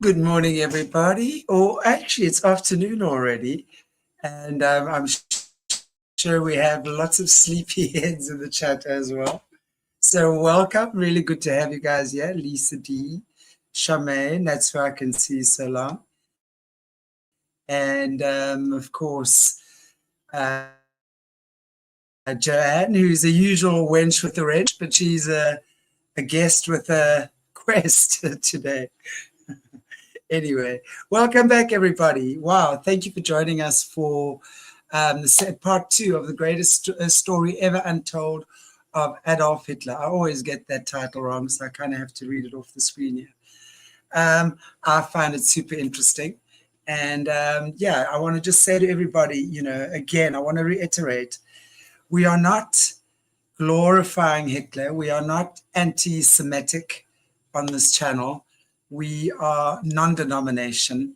Good morning, everybody. Or actually, it's afternoon already, and I'm sure we have lots of sleepy heads in the chat as well. So, welcome. Really good to have you guys here. Lisa D, Charmaine, that's who I can see so long. And of course, Joanne, who's a usual wench with a wrench, but she's a guest with a quest today. Anyway, welcome back, everybody. Wow, thank you for joining us for part two of the greatest story ever untold of Adolf Hitler. I always get that title wrong, so I kind of have to read it off the screen here. I find it super interesting. And yeah, I want to just say to everybody, again, I want to reiterate, we are not glorifying Hitler. We are not anti-Semitic on this channel. We are non-denomination,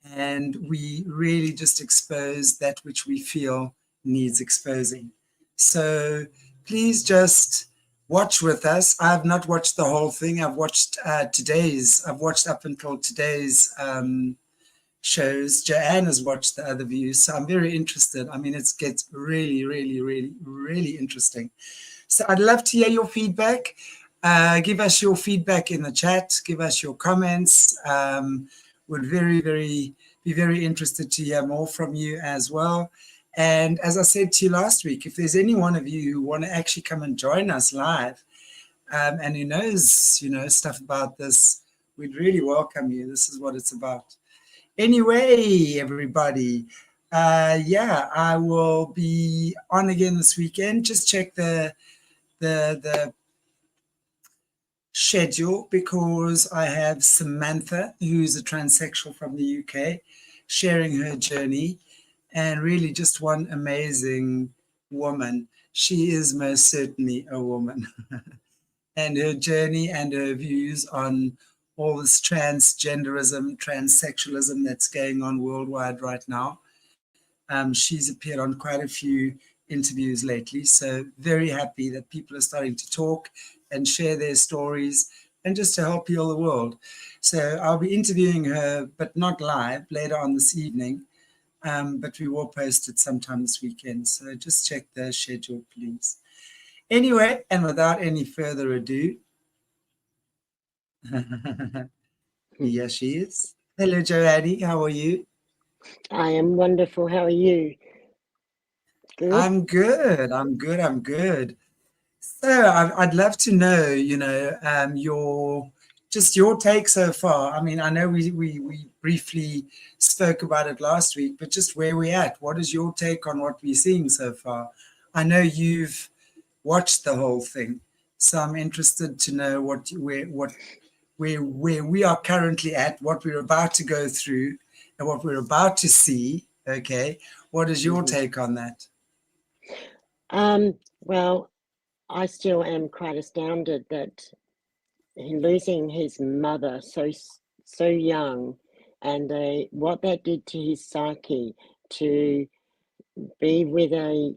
and we really just expose that which we feel needs exposing. So please just watch with us. I've not watched the whole thing. I've watched I've watched up until today's shows. Joanne has watched the other views, so I'm very interested. I mean, it gets really, really, really, really interesting. So I'd love to hear your feedback. Give us your feedback in the chat. Give us your comments. Would be very interested to hear more from you as well. And as I said to you last week, if there's any one of you who want to actually come and join us live, and who knows, stuff about this, we'd really welcome you. This is what it's about. Anyway, everybody, yeah, I will be on again this weekend. Just check the schedule, because I have Samantha, who's a transsexual from the UK, sharing her journey, and really just one amazing woman. She is most certainly a woman. And her journey and her views on all this transgenderism, transsexualism that's going on worldwide right now. She's appeared on quite a few interviews lately, so very happy that people are starting to talk and share their stories and just to help heal the world. So I'll be interviewing her, but not live, later on this evening, but we will post it sometime this weekend. So just check the schedule, please. Anyway, and without any further ado, here she is. Hello, Joanne. How are you? I am wonderful. How are you? Good. I'm good. I'm good. I'm good. So I'd love to know, your take so far. I mean, I know we briefly spoke about it last week, but just where we're at. What is your take on what we're seeing so far? I know you've watched the whole thing, so I'm interested to know where we are currently at, what we're about to go through, and what we're about to see. Okay, what is your take on that? Well, I still am quite astounded that losing his mother so young, and what that did to his psyche, to be with a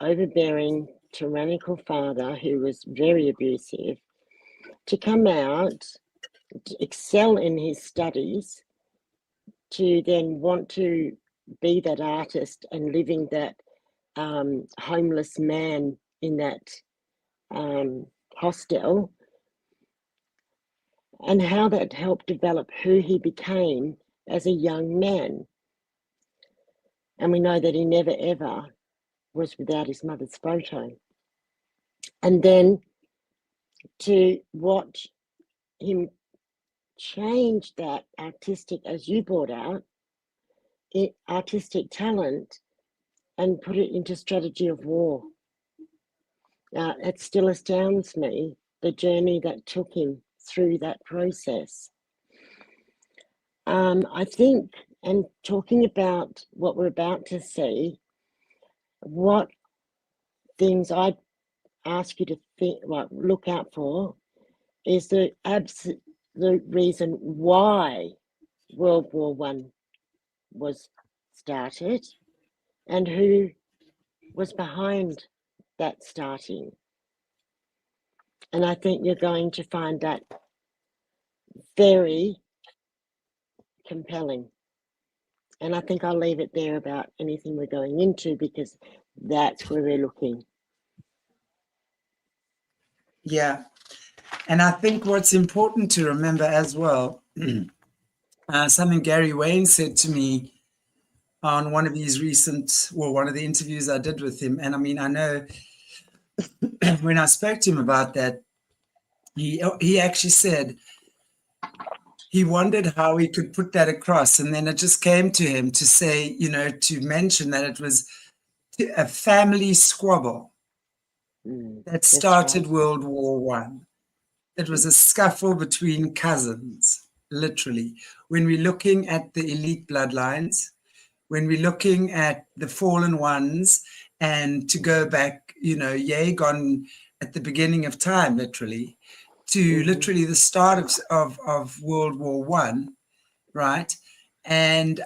overbearing, tyrannical father who was very abusive, to come out, to excel in his studies, to then want to be that artist and living that homeless man in that hostel, and how that helped develop who he became as a young man. And we know that he never ever was without his mother's photo. And then to watch him change that artistic, as you brought out, artistic talent, and put it into strategy of war. It still astounds me, the journey that took him through that process. I think, and talking about what we're about to see, what things I'd ask you to look out for is the absolute reason why World War I was started and who was behind that starting. And I think you're going to find that very compelling. And I think I'll leave it there about anything we're going into, because that's where we're looking. Yeah. And I think what's important to remember as well, something Gary Wayne said to me on one of his recent, well, one of the interviews I did with him. And I mean, I know when I spoke to him about that, he actually said he wondered how he could put that across. And then it just came to him to say, you know, to mention that it was a family squabble that started World War One. It was a scuffle between cousins, literally. When we're looking at the elite bloodlines, when we're looking at the fallen ones, and to go back, you know, gone at the beginning of time, literally, to literally the start of World War One, right? And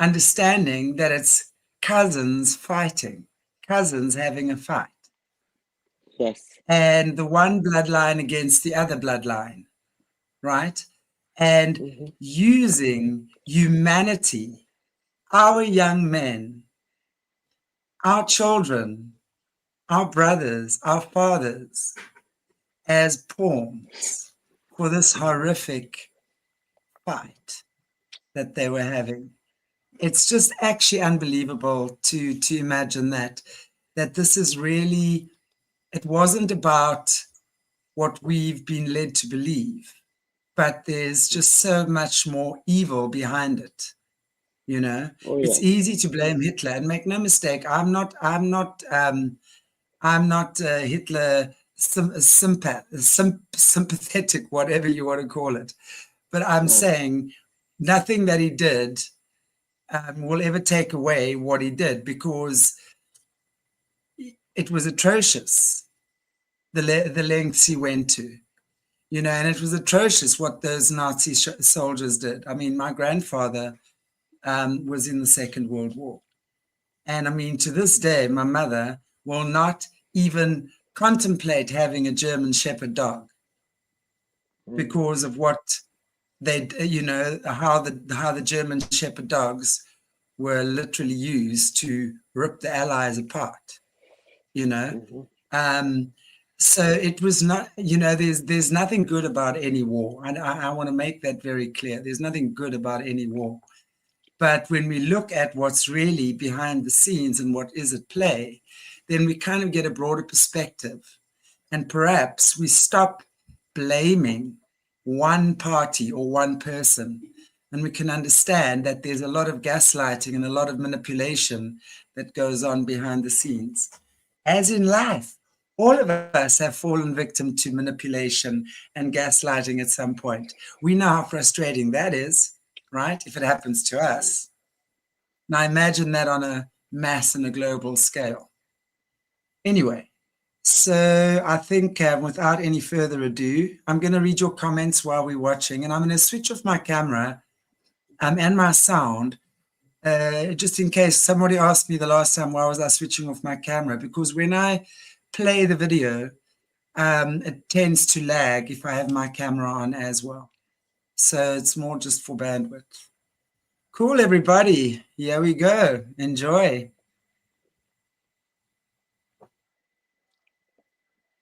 understanding that it's cousins fighting, cousins having a fight. Yes. And the one bloodline against the other bloodline, right? And using humanity, our young men, our children, our brothers, our fathers, as pawns for this horrific fight that they were having. It's just actually unbelievable to imagine that this is really, it wasn't about what we've been led to believe, but there's just so much more evil behind it. You know, it's easy to blame Hitler, and make no mistake, I'm not Hitler sympathetic, whatever you want to call it. But I'm saying nothing that he did will ever take away what he did, because it was atrocious, the lengths he went to, you know, and it was atrocious what those Nazi soldiers did. I mean, my grandfather was in the Second World War. And I mean, to this day, my mother will not even contemplate having a German Shepherd dog because of what they, you know, how the German Shepherd dogs were literally used to rip the Allies apart, you know. So it was not, you know, there's nothing good about any war. And I want to make that very clear. There's nothing good about any war. But when we look at what's really behind the scenes and what is at play, then we kind of get a broader perspective. And perhaps we stop blaming one party or one person, and we can understand that there's a lot of gaslighting and a lot of manipulation that goes on behind the scenes. As in life, all of us have fallen victim to manipulation and gaslighting at some point. We know how frustrating that is, right? If it happens to us. Now imagine that on a mass and a global scale. Anyway, so I think without any further ado, I'm going to read your comments while we're watching, and I'm going to switch off my camera and my sound, just in case somebody asked me the last time, why was I switching off my camera? Because when I play the video, it tends to lag if I have my camera on as well. So it's more just for bandwidth. Cool, everybody. Here we go. Enjoy.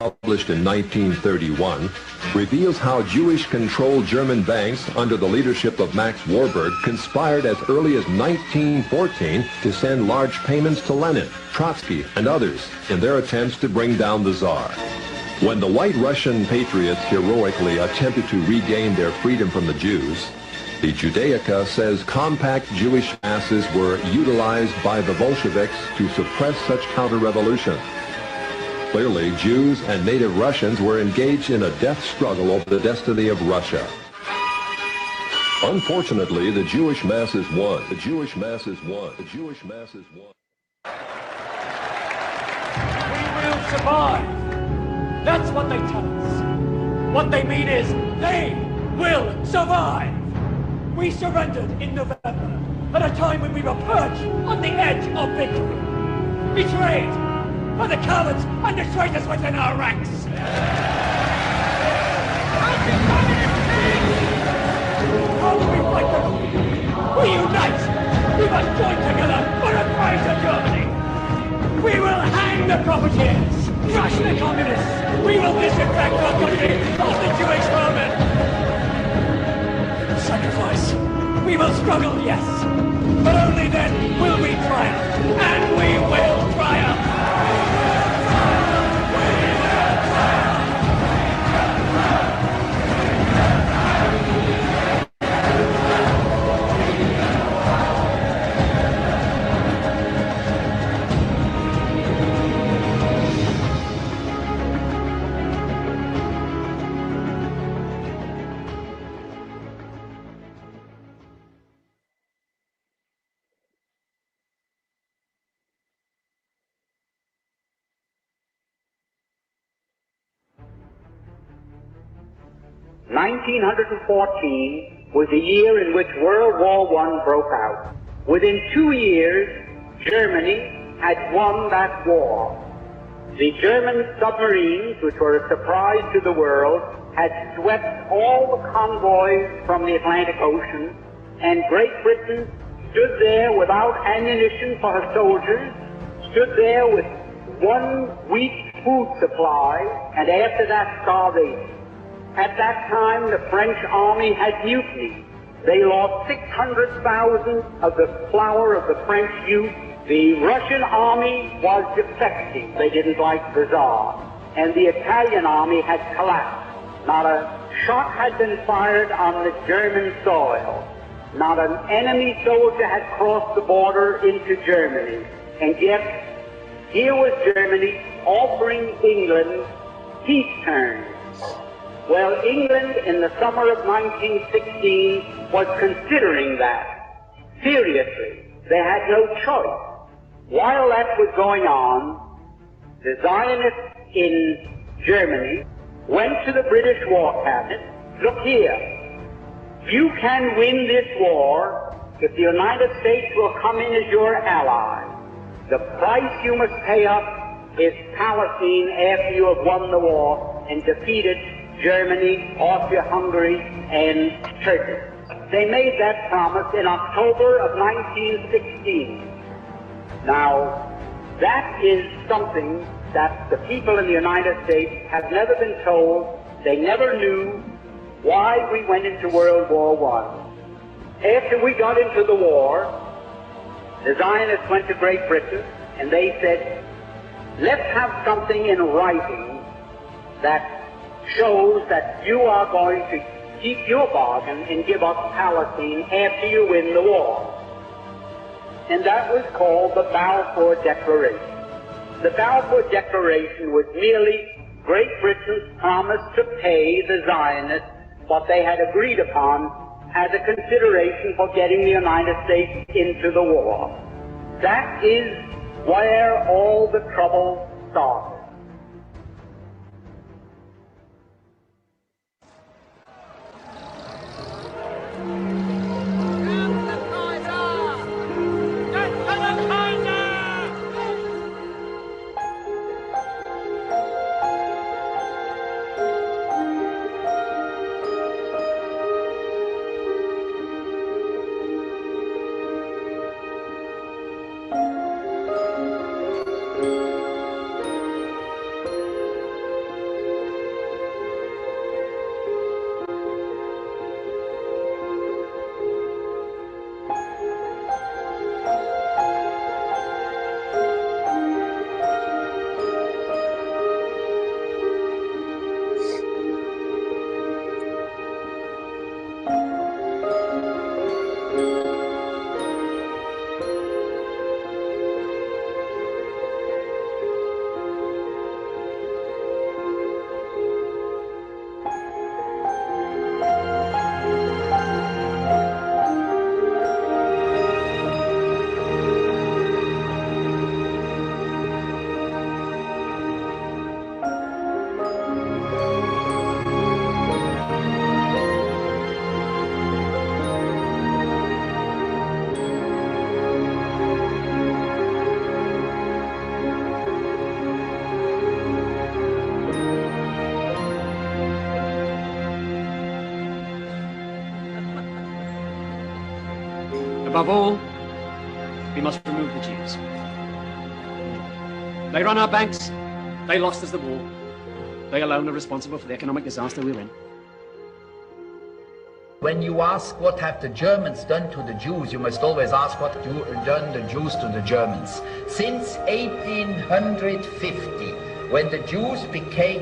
Published in 1931, reveals how Jewish-controlled German banks under the leadership of Max Warburg conspired as early as 1914 to send large payments to Lenin, Trotsky, and others in their attempts to bring down the Tsar. When the White Russian patriots heroically attempted to regain their freedom from the Jews, the Judaica says compact Jewish masses were utilized by the Bolsheviks to suppress such counter-revolution. Clearly, Jews and native Russians were engaged in a death struggle over the destiny of Russia. Unfortunately, the Jewish masses won. The Jewish masses won. The Jewish masses won. We will survive. That's what they tell us. What they mean is they will survive. We surrendered in November at a time when we were perched on the edge of victory. Betrayed by the cowards and the traitors within our ranks. How do we fight them? We unite! We must join together for a greater Germany! We will hang the profiteers! Crush the communists! We will disinfect our country of the Jewish vermin! Sacrifice! We will struggle, yes! But only then will we triumph! And we will triumph! 1914 was the year in which World War I broke out. Within 2 years, Germany had won that war. The German submarines, which were a surprise to the world, had swept all the convoys from the Atlantic Ocean, and Great Britain stood there without ammunition for her soldiers, stood there with 1 week's food supply, and after that, starvation. At that time, the French army had mutinied. They lost 600,000 of the flower of the French youth. The Russian army was defecting. They didn't like the Tsar. And the Italian army had collapsed. Not a shot had been fired on the German soil. Not an enemy soldier had crossed the border into Germany. And yet, here was Germany offering England peace terms. Well, England in the summer of 1916 was considering that seriously. They had no choice. While that was going on, the Zionists in Germany went to the British War Cabinet. Look here, you can win this war if the United States will come in as your ally. The price you must pay us is Palestine after you have won the war and defeated Germany, Austria-Hungary, and Turkey. They made that promise in October of 1916. Now, that is something that the people in the United States have never been told. They never knew why we went into World War I. After we got into the war, the Zionists went to Great Britain and they said, let's have something in writing that shows that you are going to keep your bargain and give up Palestine after you win the war. And that was called the Balfour Declaration. The Balfour Declaration was merely Great Britain's promise to pay the Zionists what they had agreed upon as a consideration for getting the United States into the war. That is where all the trouble started. Above all, we must remove the Jews. They run our banks, they lost us the war. They alone are responsible for the economic disaster we're in. When you ask what have the Germans done to the Jews, you must always ask what done the Jews to the Germans. Since 1850, when the Jews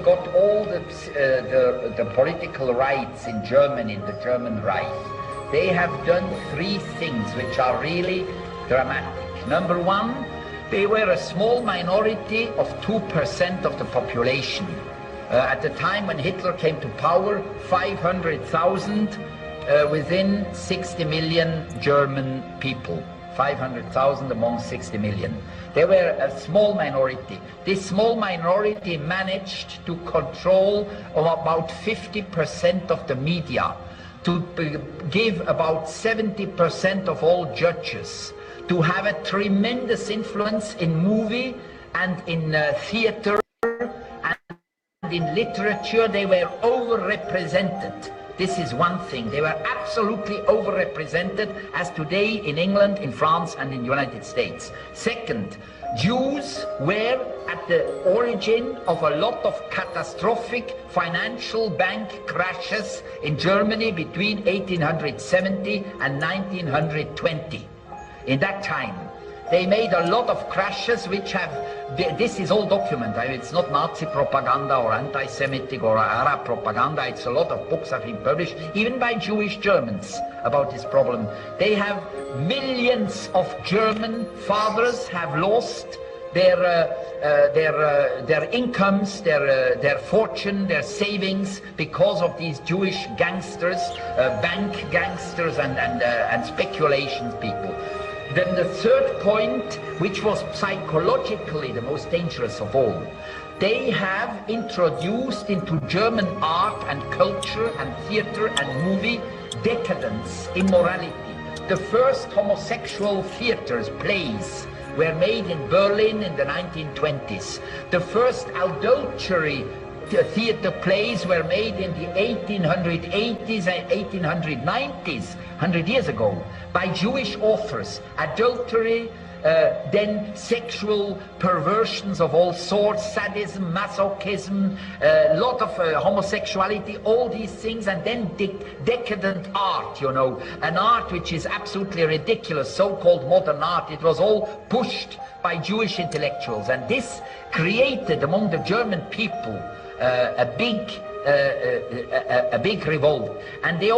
got all the political rights in Germany, in the German Reich, they have done three things which are really dramatic. Number one, they were a small minority of 2% of the population. At the time when Hitler came to power, 500,000 within 60 million German people. 500,000 among 60 million. They were a small minority. This small minority managed to control about 50% of the media, to give about 70% of all judges, to have a tremendous influence in movie and in theater and in literature. They were overrepresented. This is one thing. They were absolutely overrepresented, as today in England, in France, and in the United States. Second, Jews were at the origin of a lot of catastrophic financial bank crashes in Germany between 1870 and 1920. In that time, they made a lot of crashes which have, this is all documented. It's not Nazi propaganda or anti-Semitic or Arab propaganda. It's a lot of books have been published, even by Jewish Germans, about this problem. They have millions of German fathers have lost their incomes, their fortune, their savings because of these Jewish gangsters, bank gangsters and speculation people. Then the third point, which was psychologically the most dangerous of all, they have introduced into German art and culture and theater and movie decadence, immorality. The first homosexual theaters, plays, were made in Berlin in the 1920s. The first adultery theater plays were made in the 1880s and 1890s, 100 years ago, by Jewish authors. Adultery, then sexual perversions of all sorts, sadism, masochism, a lot of homosexuality, all these things, and then decadent art, you know, an art which is absolutely ridiculous, so-called modern art. It was all pushed by Jewish intellectuals, and this created among the German people a big revolt. And they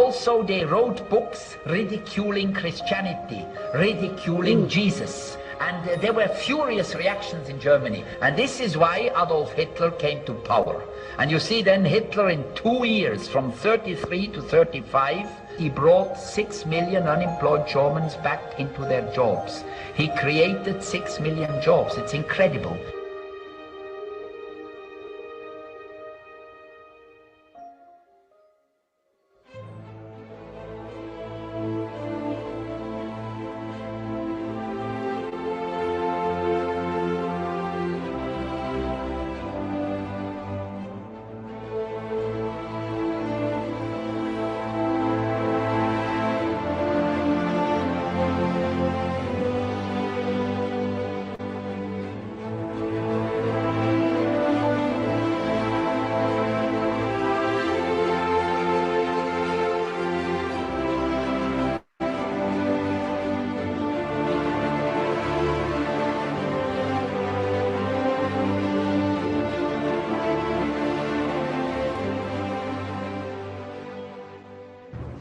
wrote books ridiculing Christianity, ridiculing Jesus. And there were furious reactions in Germany. And this is why Adolf Hitler came to power. And you see then Hitler in 2 years, from 33 to 35, he brought 6 million unemployed Germans back into their jobs. He created 6 million jobs. It's incredible.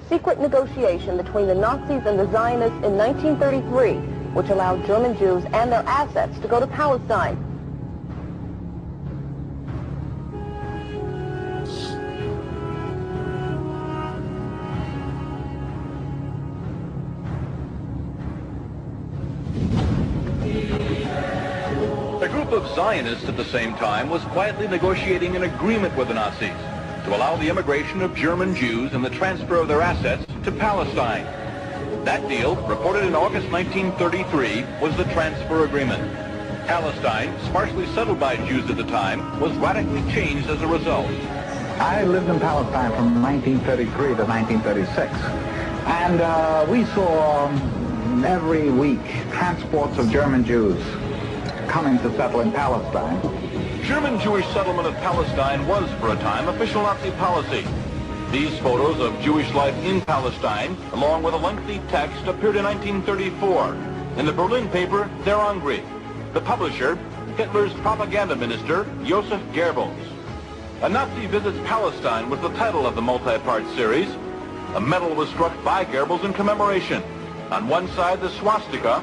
Secret negotiation between the Nazis and the Zionists in 1933, which allowed German Jews and their assets to go to Palestine. A group of Zionists at the same time was quietly negotiating an agreement with the Nazis to allow the immigration of German Jews and the transfer of their assets to Palestine. That deal, reported in August 1933, was the transfer agreement. Palestine, sparsely settled by Jews at the time, was radically changed as a result. I lived in Palestine from 1933 to 1936, and we saw every week transports of German Jews coming to settle in Palestine. German Jewish settlement of Palestine was, for a time, official Nazi policy. These photos of Jewish life in Palestine, along with a lengthy text, appeared in 1934 in the Berlin paper Der Angriff. The publisher, Hitler's propaganda minister, Joseph Goebbels. A Nazi Visits Palestine was the title of the multi-part series. A medal was struck by Goebbels in commemoration. On one side, the swastika.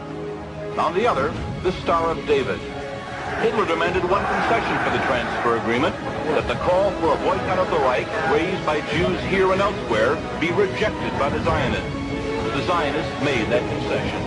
On the other, the Star of David. Hitler demanded one concession for the transfer agreement, that the call for a boycott of the Reich, raised by Jews here and elsewhere, be rejected by the Zionists. The Zionists made that concession.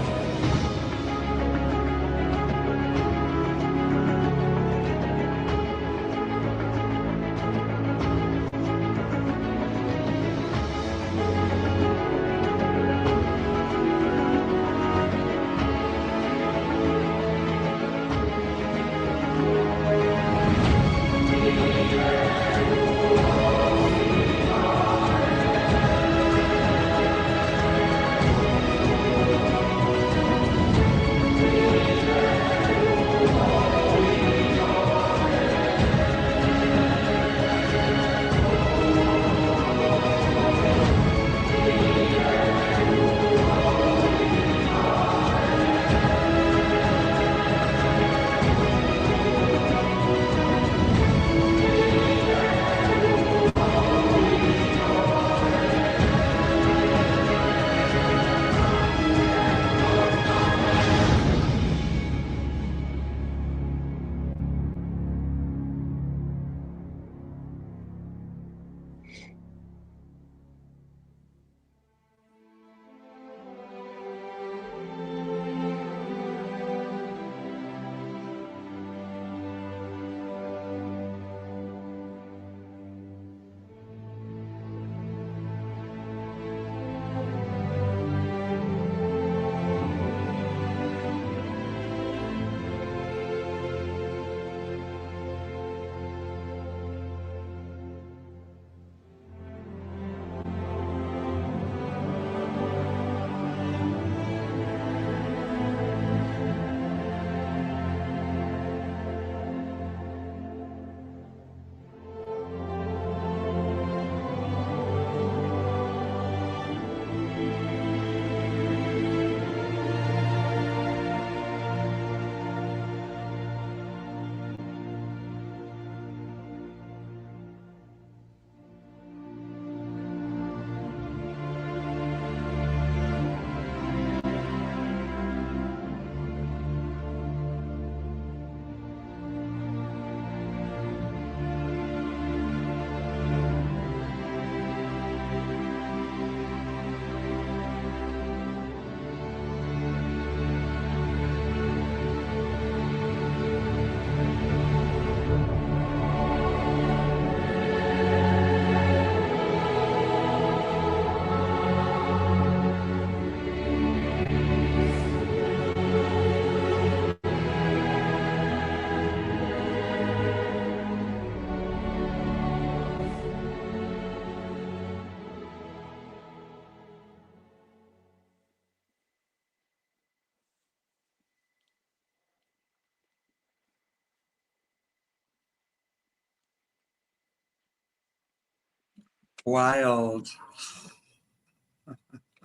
Wild.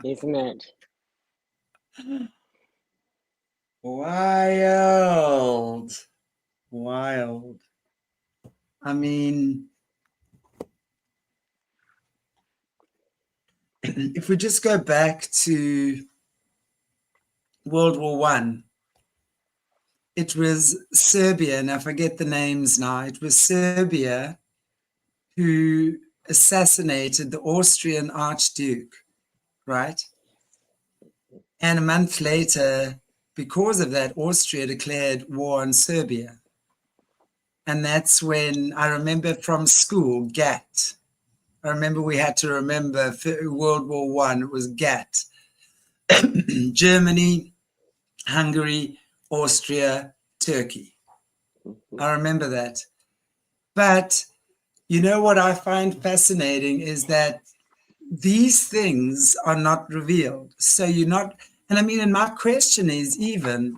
Isn't it? Wild. Wild. I mean, if we just go back to World War One, it was Serbia, and I forget the names now. It was Serbia who assassinated the Austrian Archduke, right? And a month later, because of that, Austria declared war on Serbia. And that's when I remember from school, GATT. I remember we had to remember World War One, it was GATT. Germany, Hungary, Austria, Turkey. I remember that. But you know what I find fascinating is that these things are not revealed. So you're not, And I mean, and my question is even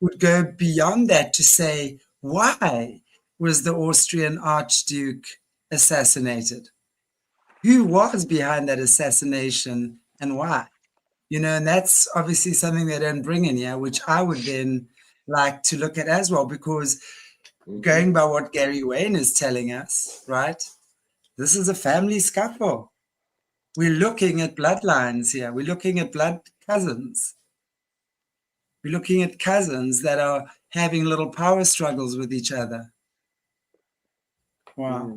would go beyond that to say, why was the Austrian Archduke assassinated? Who was behind that assassination and why? You know, and that's obviously something they don't bring in here, which I would then like to look at as well, because going by what Gary Wayne is telling us, right? This is a family scuffle. We're looking at bloodlines here. We're looking at blood cousins. We're looking at cousins that are having little power struggles with each other. Wow.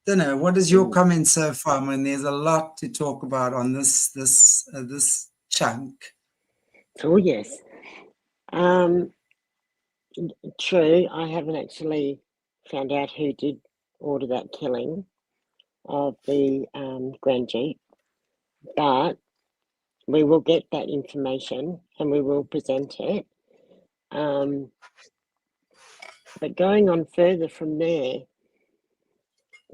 Don't know. What is your comment so far? I mean, there's a lot to talk about on this chunk. Oh yes. True. I haven't actually found out who did order that killing of the Grand Duke, but we will get that information and we will present it. But going on further from there,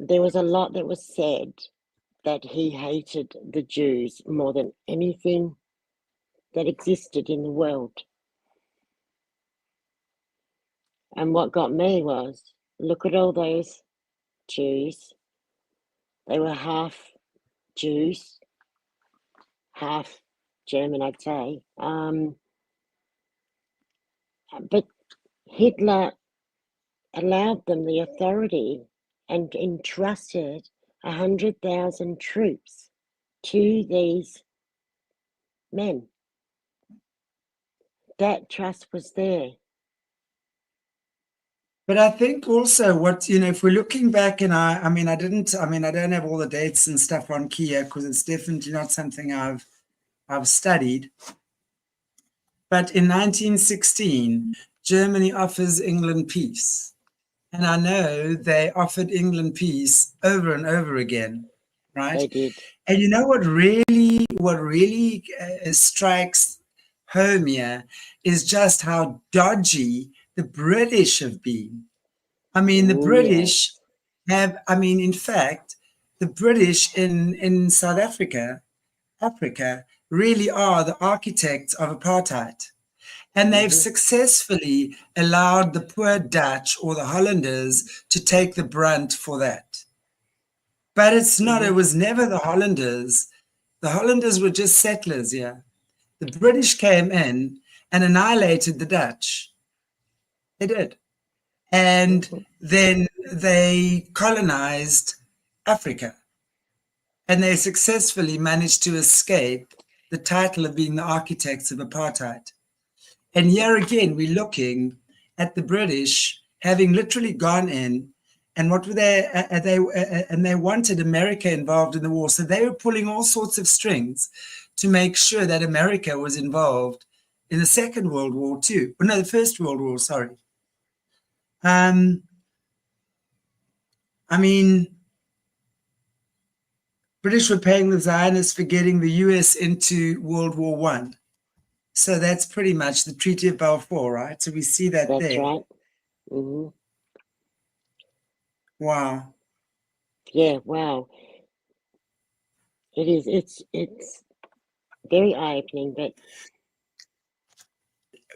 there was a lot that was said that he hated the Jews more than anything that existed in the world. And what got me was, look at all those Jews. They were half Jews, half German, I'd say. But Hitler allowed them the authority and entrusted 100,000 troops to these men. That trust was there. But I think also what, you know, if we're looking back, and I don't have all the dates and stuff on Kia because it's definitely not something I've studied. But in 1916, Germany offers England peace. And I know they offered England peace over and over again, right? They did. And you know what really strikes home here is just how dodgy the British have been. I mean, the British have, in fact, the British in South Africa really are the architects of apartheid. And they've successfully allowed the poor Dutch or the Hollanders to take the brunt for that. But it's not, it was never the Hollanders. The Hollanders were just settlers, yeah. The British came in and annihilated the Dutch. They did. And then they colonized Africa. And they successfully managed to escape the title of being the architects of apartheid. And here again, we're looking at the British having literally gone in, and what were they wanted America involved in the war. So they were pulling all sorts of strings to make sure that America was involved in the Second World War too. Oh, no, the First World War, sorry. British were paying the Zionists for getting the US into World War I. So that's pretty much the Treaty of Balfour, right? So we see that there. That's right. Mm-hmm. Wow. Yeah, wow. It is, it's very eye-opening, but...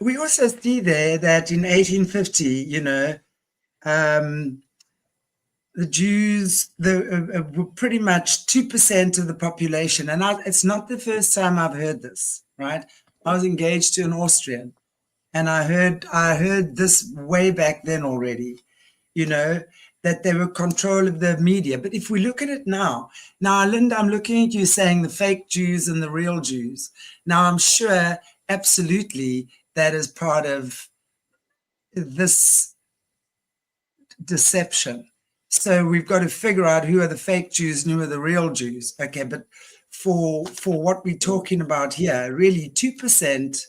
We also see there that in 1850, you know, the Jews were pretty much 2% of the population. And it's not the first time I've heard this, right? I was engaged to an Austrian, and I heard this way back then already, you know, that they were control of the media. But if we look at it now, Linda, I'm looking at you saying the fake Jews and the real Jews. Now, I'm sure absolutely that is part of this deception. So we've got to figure out who are the fake Jews and who are the real Jews. Okay, but for what we're talking about here, really 2%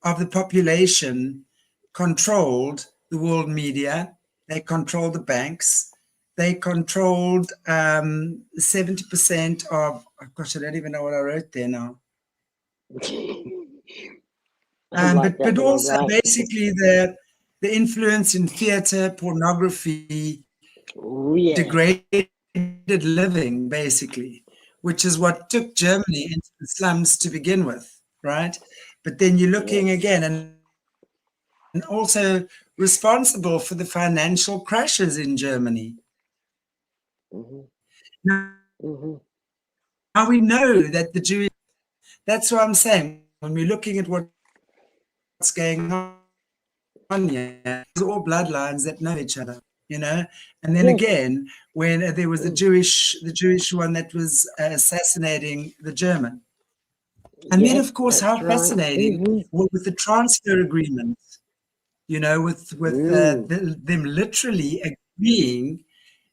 of the population controlled the world media. They controlled the banks. They controlled 70% of, oh gosh, I don't even know what I wrote there now. But also basically the influence in theater, pornography, degraded living, basically, which is what took Germany into the slums to begin with, right? But then you're looking again, and also responsible for the financial crashes in Germany. Now we know that the Jewish, that's what I'm saying, when we're looking at what's going on here, it's all bloodlines that know each other, you know. And then again, when there was the Jewish one that was assassinating the German. And then, of course, how fascinating with the transfer agreements, you know, with them literally agreeing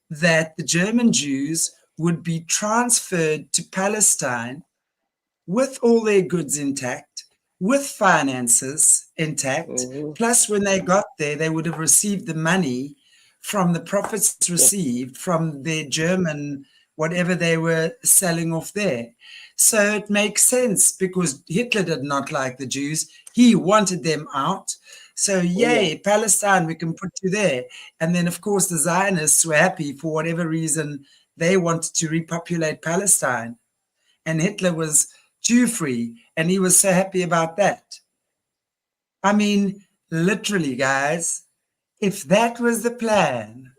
that the German Jews would be transferred to Palestine with all their goods intact, with finances intact, plus when they got there, they would have received the money from the profits received from their German, whatever they were selling off there. So it makes sense because Hitler did not like the Jews. He wanted them out. So yay, Palestine, we can put you there. And then, of course, the Zionists were happy for whatever reason. They wanted to repopulate Palestine. And Hitler was Jew-free, and he was so happy about that. I mean, literally, guys, if that was the plan,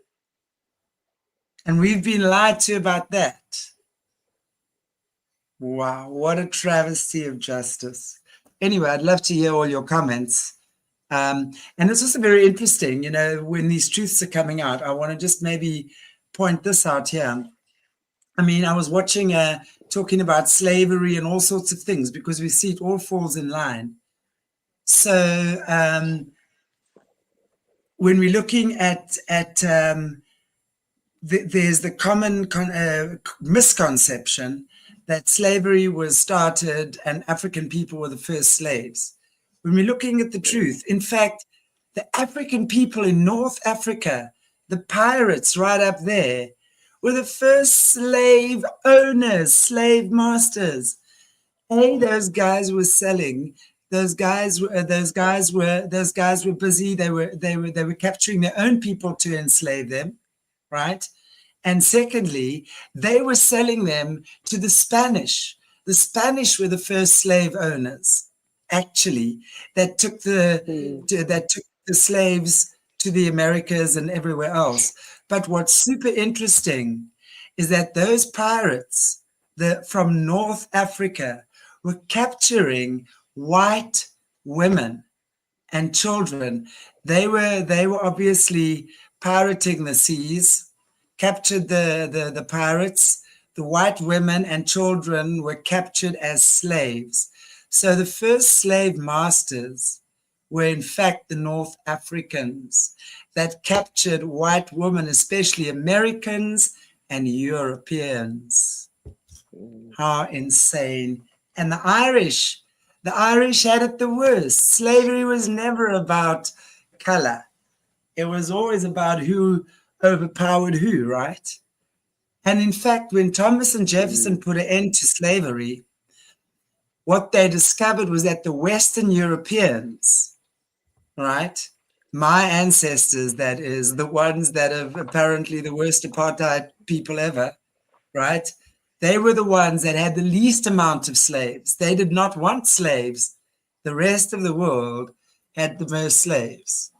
and we've been lied to about that, wow, what a travesty of justice. Anyway, I'd love to hear all your comments. And it's also very interesting, you know, when these truths are coming out. I want to just maybe point this out here. I mean, I was watching talking about slavery and all sorts of things because we see it all falls in line. So when we're looking at there's the common misconception that slavery was started and African people were the first slaves. When we're looking at the truth, in fact, the African people in North Africa, the pirates right up there, were the first slave owners, slave masters. Those guys were selling. Those guys were busy. They were capturing their own people to enslave them, right? And secondly, they were selling them to the Spanish. The Spanish were the first slave owners, actually, that took the slaves to the Americas and everywhere else. But what's super interesting is that those pirates from North Africa were capturing white women and children. They were obviously pirating the seas, captured the pirates. The white women and children were captured as slaves. So the first slave masters were in fact the North Africans that captured white women, especially Americans and Europeans. How insane. And the Irish had it the worst. Slavery was never about color. It was always about who overpowered who, right? And in fact, when Thomas and Jefferson put an end to slavery, what they discovered was that the Western Europeans, right, my ancestors, that is, the ones that have apparently the worst apartheid people ever, right, they were the ones that had the least amount of slaves. They did not want slaves. The rest of the world had the most slaves.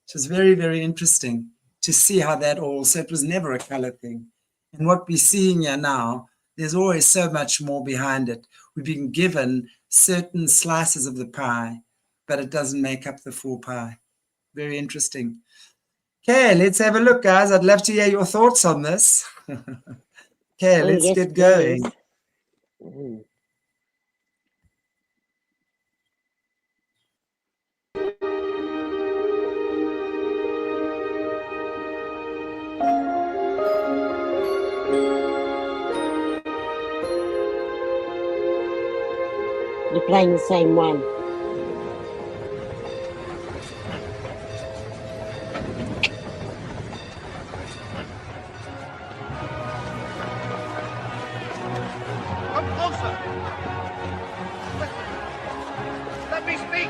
It was very, very interesting to see how that all, so it was never a color thing. And what we're seeing here now, there's always so much more behind it. We've been given certain slices of the pie, but it doesn't make up the full pie. Very interesting. Okay, let's have a look, guys. I'd love to hear your thoughts on this. Okay, let's get going. You're playing the same one. Come closer. Let me speak.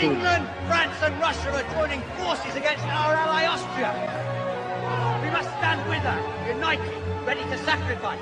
England, France and Russia are joining forces against our ally Austria. We must stand with her, united, ready to sacrifice.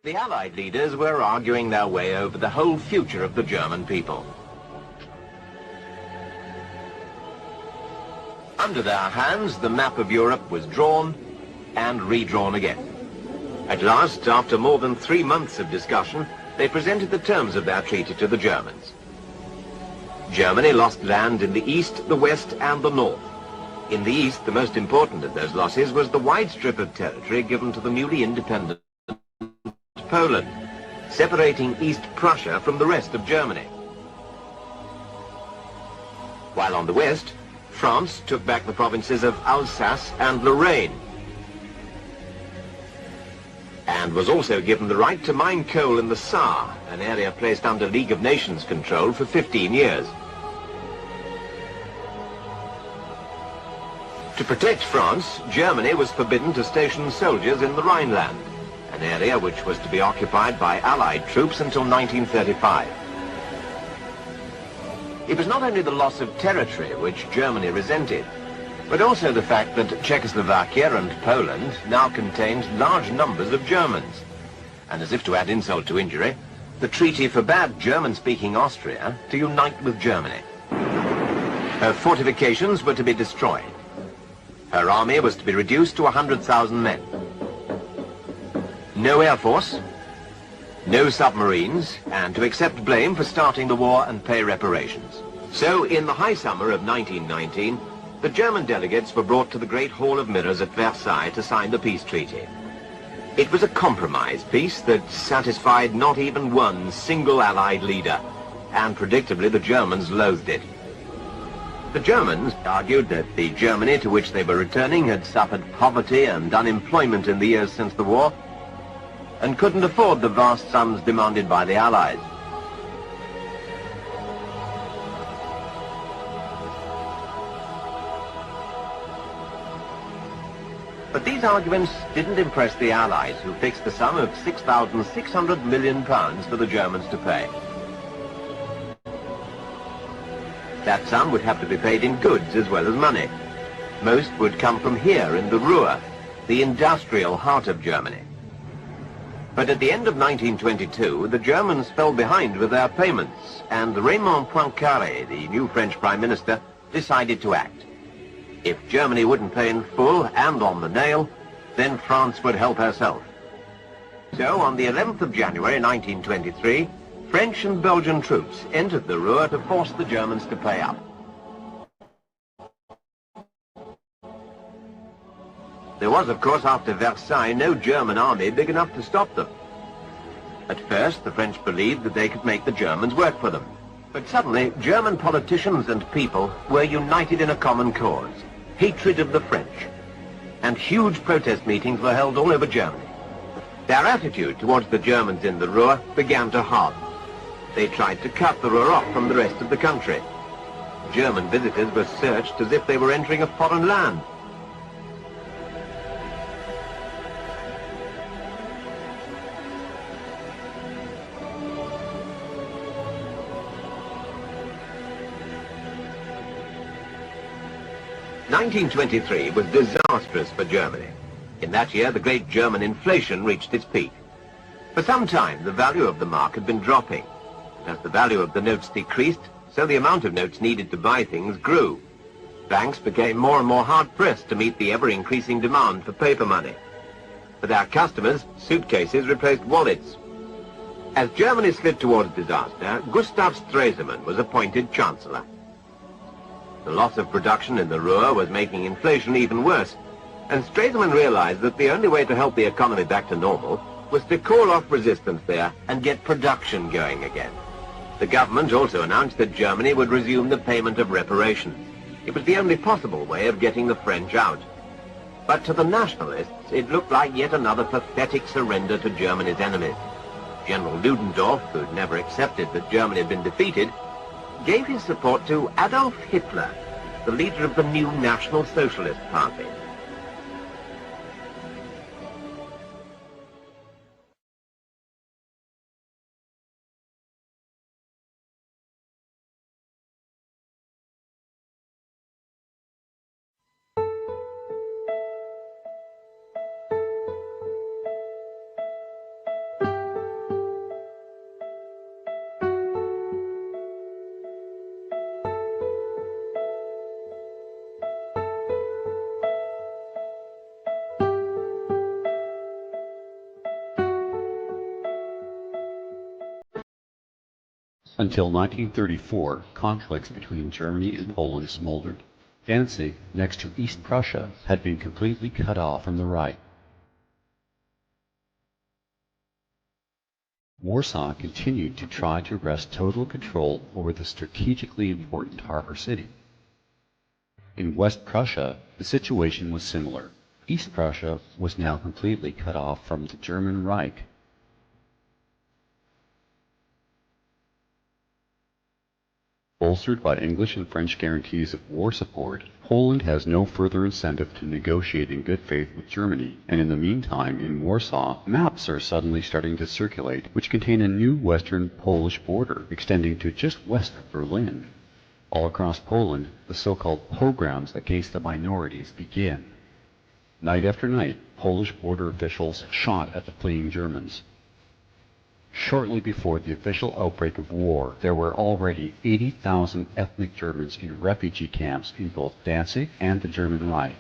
The Allied leaders were arguing their way over the whole future of the German people. Under their hands, the map of Europe was drawn and redrawn again. At last, after more than 3 months of discussion, they presented the terms of their treaty to the Germans. Germany lost land in the east, the west, and the north. In the east, the most important of those losses was the wide strip of territory given to the newly independent Poland, separating East Prussia from the rest of Germany. While on the west, France took back the provinces of Alsace and Lorraine, and was also given the right to mine coal in the Saar, an area placed under League of Nations control for 15 years. To protect France, Germany was forbidden to station soldiers in the Rhineland, an area which was to be occupied by Allied troops until 1935. It was not only the loss of territory which Germany resented, but also the fact that Czechoslovakia and Poland now contained large numbers of Germans. And as if to add insult to injury, the treaty forbade German-speaking Austria to unite with Germany. Her fortifications were to be destroyed. Her army was to be reduced to 100,000 men. No air force, no submarines, and to accept blame for starting the war and pay reparations. So, in the high summer of 1919, the German delegates were brought to the Great Hall of Mirrors at Versailles to sign the peace treaty. It was a compromise peace that satisfied not even one single Allied leader, and predictably the Germans loathed it. The Germans argued that the Germany to which they were returning had suffered poverty and unemployment in the years since the war, and couldn't afford the vast sums demanded by the Allies. But these arguments didn't impress the Allies, who fixed the sum of £6,600 million for the Germans to pay. That sum would have to be paid in goods as well as money. Most would come from here in the Ruhr, the industrial heart of Germany. But at the end of 1922, the Germans fell behind with their payments, and Raymond Poincaré, the new French Prime Minister, decided to act. If Germany wouldn't pay in full and on the nail, then France would help herself. So, on the 11th of January 1923, French and Belgian troops entered the Ruhr to force the Germans to pay up. There was, of course, after Versailles, no German army big enough to stop them. At first, the French believed that they could make the Germans work for them. But suddenly, German politicians and people were united in a common cause: hatred of the French. And huge protest meetings were held all over Germany. Their attitude towards the Germans in the Ruhr began to harden. They tried to cut the Ruhr off from the rest of the country. German visitors were searched as if they were entering a foreign land. (1923) was disastrous for Germany. In that year, the great German inflation reached its peak. For some time, the value of the mark had been dropping. As the value of the notes decreased, so the amount of notes needed to buy things grew. Banks became more and more hard-pressed to meet the ever-increasing demand for paper money. For their customers, suitcases replaced wallets. As Germany slid towards disaster, Gustav Stresemann was appointed Chancellor. The loss of production in the Ruhr was making inflation even worse, and Stresemann realized that the only way to help the economy back to normal was to call off resistance there and get production going again. The government also announced that Germany would resume the payment of reparations. It was the only possible way of getting the French out. But to the nationalists, it looked like yet another pathetic surrender to Germany's enemies. General Ludendorff, who'd never accepted that Germany had been defeated, gave his support to Adolf Hitler, the leader of the new National Socialist Party. Until 1934, conflicts between Germany and Poland smoldered. Danzig, next to East Prussia, had been completely cut off from the Reich. Warsaw continued to try to wrest total control over the strategically important harbor city. In West Prussia, the situation was similar. East Prussia was now completely cut off from the German Reich. Bolstered by English and French guarantees of war support, Poland has no further incentive to negotiate in good faith with Germany, and in the meantime, in Warsaw, maps are suddenly starting to circulate which contain a new western Polish border extending to just west of Berlin. All across Poland, the so-called pogroms against the minorities begin. Night after night, Polish border officials shot at the fleeing Germans. Shortly before the official outbreak of war, there were already 80,000 ethnic Germans in refugee camps in both Danzig and the German Reich.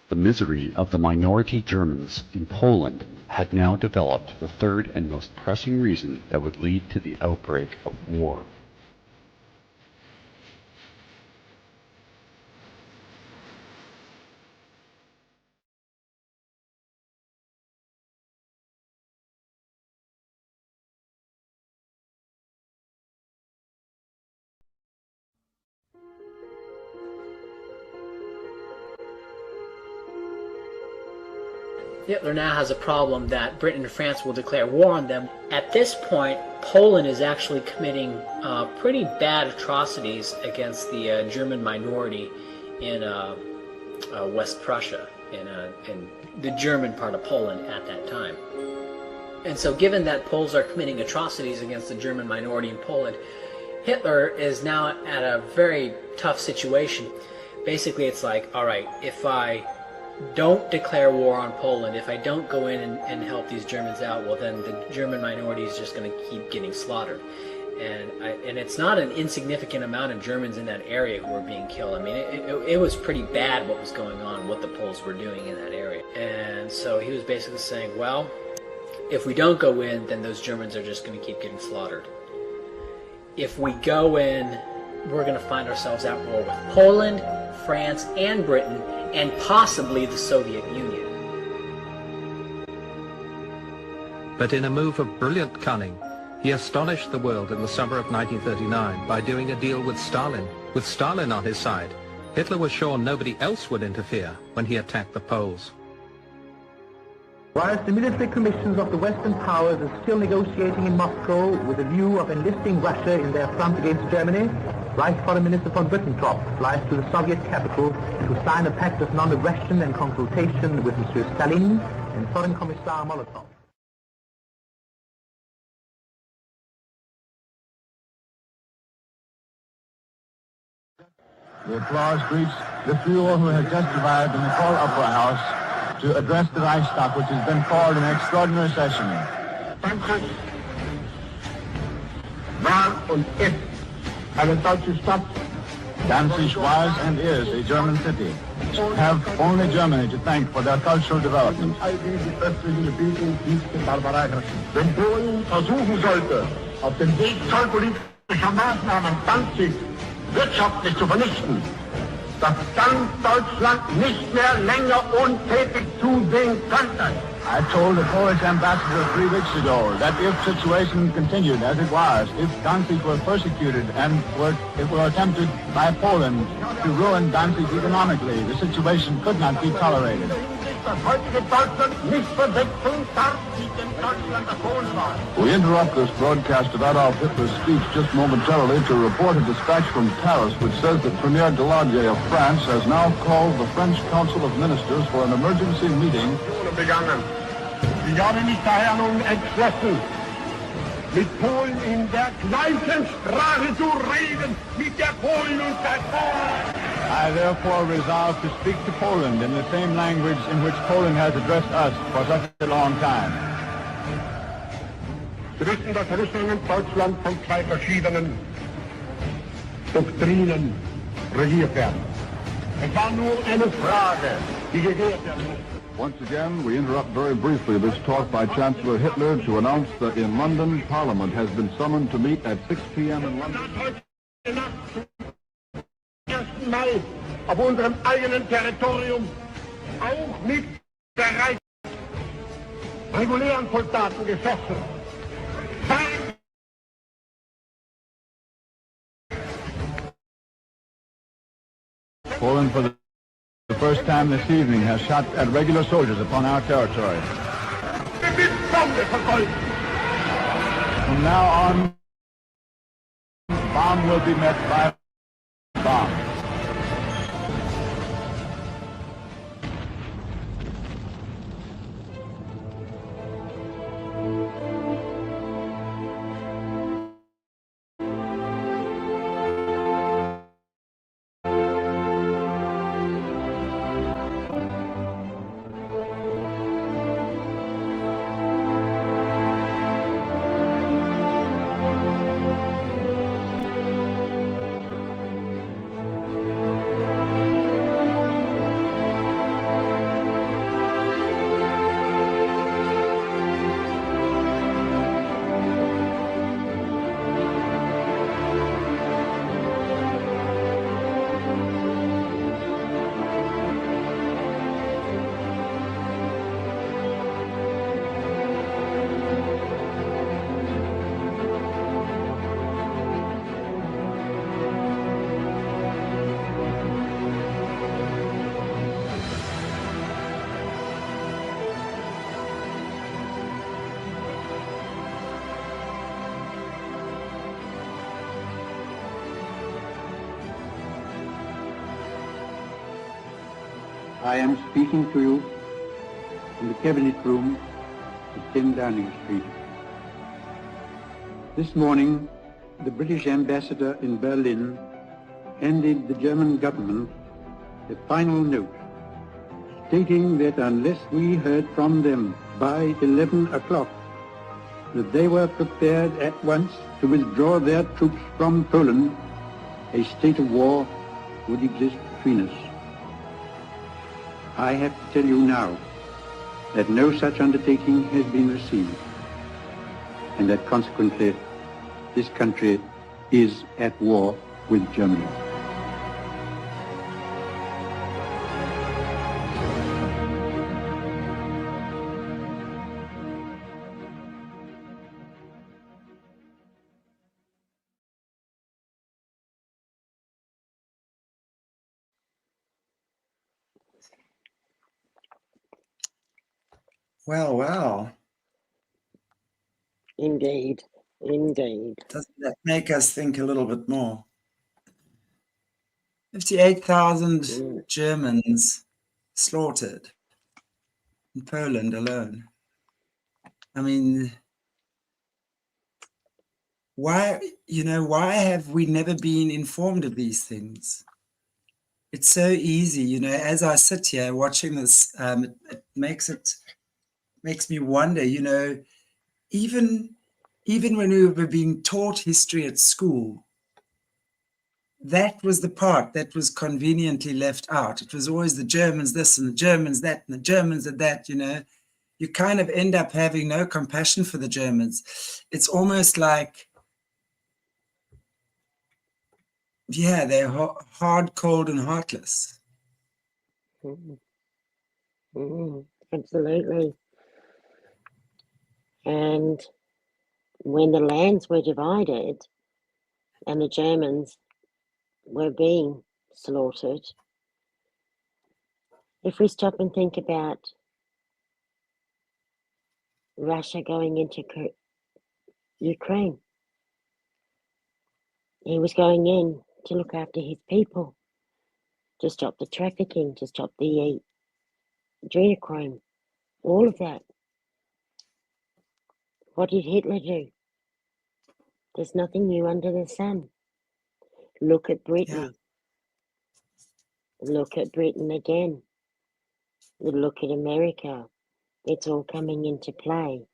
The misery of the minority Germans in Poland had now developed the third and most pressing reason that would lead to the outbreak of war. Hitler now has a problem that Britain and France will declare war on them. At this point, Poland is actually committing pretty bad atrocities against the German minority in West Prussia, in the German part of Poland at that time. And so given that Poles are committing atrocities against the German minority in Poland, Hitler is now at a very tough situation. Basically, it's like, all right, if I don't declare war on Poland, if I don't go in and help these Germans out, well then the German minority is just going to keep getting slaughtered. And it's not an insignificant amount of Germans in that area who were being killed. I mean, it was pretty bad what was going on, what the Poles were doing in that area. And so he was basically saying, well, if we don't go in, then those Germans are just going to keep getting slaughtered. If we go in, we're going to find ourselves at war with Poland, France, and Britain, and possibly the Soviet Union. But in a move of brilliant cunning, he astonished the world in the summer of 1939 by doing a deal with Stalin. With Stalin on his side, Hitler was sure nobody else would interfere when he attacked the Poles. Whilst the military commissions of the Western powers are still negotiating in Moscow with a view of enlisting Russia in their front against Germany, Reich Foreign Minister von Ribbentrop flies to the Soviet capital to sign a pact of non-aggression and consultation with Monsieur Stalin and Foreign Commissar Molotov. The applause greets the trio who have just arrived in the Hall Opera House to address the Reichstag, which has been called an extraordinary session. Frankreich war und ist eine deutsche Stadt. Danzig was and is a German city. Have only Germany to thank for their cultural development. Wenn Polen versuchen sollte, auf dem Weg zollpolitischer Maßnahmen Danzig wirtschaftlich zu vernichten, dass dann Deutschland nicht mehr länger untätig zusehen könnte. I told the Polish ambassador 3 weeks ago that if situation continued as it was, if Danzig were persecuted and it were attempted by Poland to ruin Danzig economically, the situation could not be tolerated. We interrupt this broadcast of Adolf Hitler's speech just momentarily to report a dispatch from Paris which says that Premier Daladier of France has now called the French Council of Ministers for an emergency meeting. Ich habe mich daher nun entschlossen, mit Polen in der gleichen Sprache zu reden, mit der Polen und der Polen. I therefore resolve to speak to Poland in the same language in which Poland has addressed us for such a long time. Sie wissen, dass Russland und Deutschland von zwei verschiedenen Doktrinen regiert werden. Es war nur eine Frage, die geklärt werden musste. Once again, we interrupt very briefly this talk by Chancellor Hitler to announce that in London, Parliament has been summoned to meet at 6 p.m. in London. Ersten Mal auf unserem eigenen Territorium auch mit der regulären Soldaten geschossen. Poland, for the first time this evening, has shot at regular soldiers upon our territory. From now on, bomb will be met by bomb. I am speaking to you in the Cabinet Room at 10 Downing Street. This morning, the British ambassador in Berlin handed the German government a final note stating that unless we heard from them by 11 o'clock, that they were prepared at once to withdraw their troops from Poland, a state of war would exist between us. I have to tell you now that no such undertaking has been received, and that consequently this country is at war with Germany. Well, well. Indeed, indeed. Doesn't that make us think a little bit more? 58,000 Germans slaughtered in Poland alone. I mean, why have we never been informed of these things? It's so easy, as I sit here watching this, it makes me wonder, even when we were being taught history at school, that was the part that was conveniently left out. It was always the Germans this and the Germans that and the Germans that, You kind of end up having no compassion for the Germans. It's almost like, yeah, they're hard, cold, and heartless. Absolutely. And when the lands were divided and the Germans were being slaughtered, if we stop and think about Russia going into Ukraine, he was going in to look after his people, to stop the trafficking, to stop the adrenochrome, all of that. What did Hitler do? There's nothing new under the sun. Look at Britain. Yeah. Look at Britain again. Look at America. It's all coming into play.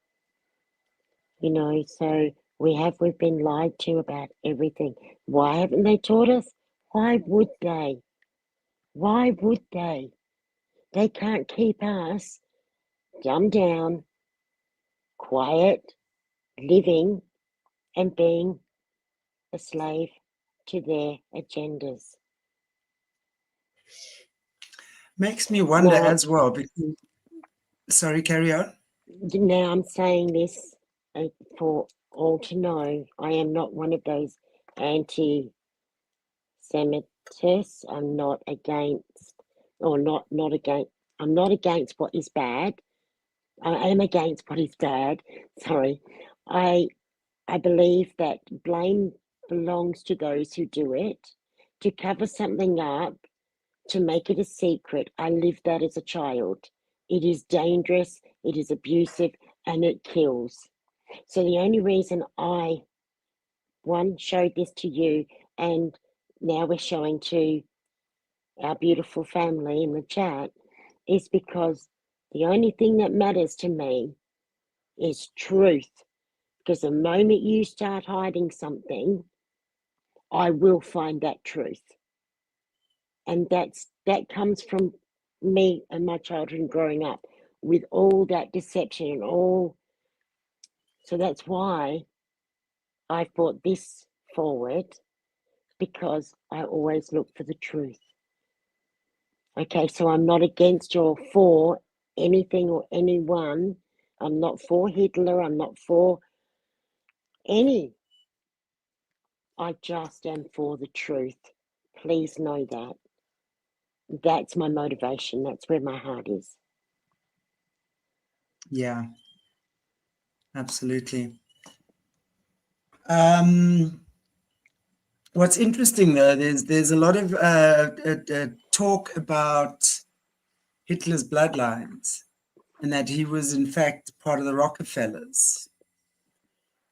So we've been lied to about everything. Why haven't they taught us? Why would they? Why would they? They can't keep us dumbed down, quiet, living and being a slave to their agendas. Makes me wonder Well, as well, because, sorry, carry on. Now I'm saying this for all to know, I am not one of those anti-Semitists. I'm not against, or not against, I'm not against what is bad. I am against what is bad. Sorry. I believe that blame belongs to those who do it. To cover something up, to make it a secret, I lived that as a child. It is dangerous, it is abusive, and it kills. So the only reason I, showed this to you, and now we're showing to our beautiful family in the chat, is because the only thing that matters to me is truth. Because the moment you start hiding something, I will find that truth. And that comes from me and my childhood growing up with all that deception and all. So that's why I brought this forward, because I always look for the truth. Okay, so I'm not against or for anything or anyone. I'm not for Hitler. I'm not for any. I just am for the truth. Please know that. That's my motivation. That's where my heart is. Yeah, absolutely. What's interesting though, there's a lot of talk about Hitler's bloodlines, and that he was in fact part of the Rockefellers,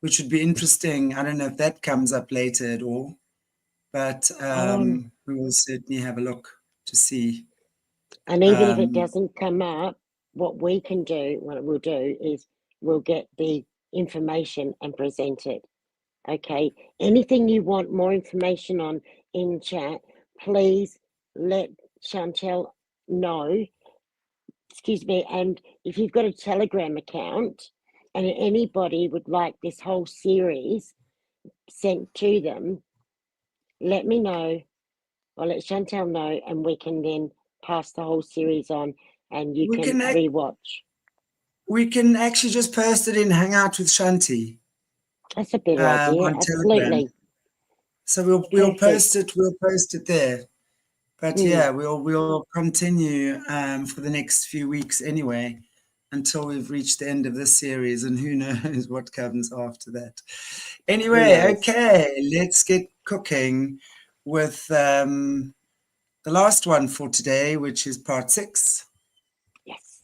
which would be interesting. I don't know if that comes up later at all, but we will certainly have a look to see. And even if it doesn't come up, what we'll do is we'll get the information and present it. Okay, anything you want more information on in chat, please let Chantelle know. Excuse me. And if you've got a Telegram account and anybody would like this whole series sent to them, let me know, or let Chantelle know, and we can then pass the whole series on, and you can rewatch. We can actually just post it in Hangout with Shanti. That's a better idea. Absolutely. Telegram. So we'll post it. We'll post it there. But yeah, we'll continue for the next few weeks anyway, until we've reached the end of this series, and who knows what comes after that. Anyway, okay, let's get cooking with the last one for today, which is part 6. Yes.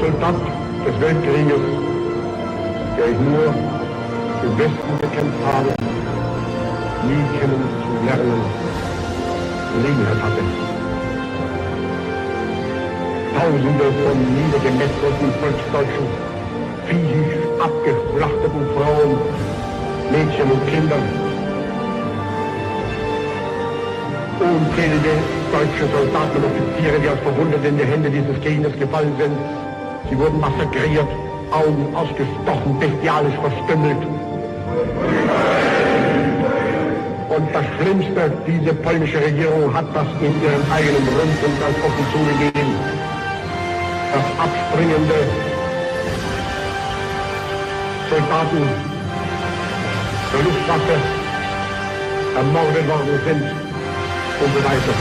Soldat des Weltkrieges, der ich nur im Westen gekämpft habe, nie kennenzulernen Gelegenheit hatte. Tausende von niedergemetzelten Volksdeutschen, physisch abgeschlachteten Frauen, Mädchen und Kindern, unzählige deutsche Soldaten und Offiziere, die als verwundet in die Hände dieses Gegners gefallen sind, Sie wurden massakriert, Augen ausgestochen, bestialisch verstümmelt. Und das Schlimmste, diese polnische Regierung hat das in ihrem eigenen Rundfunk ganz offen zugegeben. Dass abspringende Soldaten der Luftwaffe ermordet worden sind und so weiter.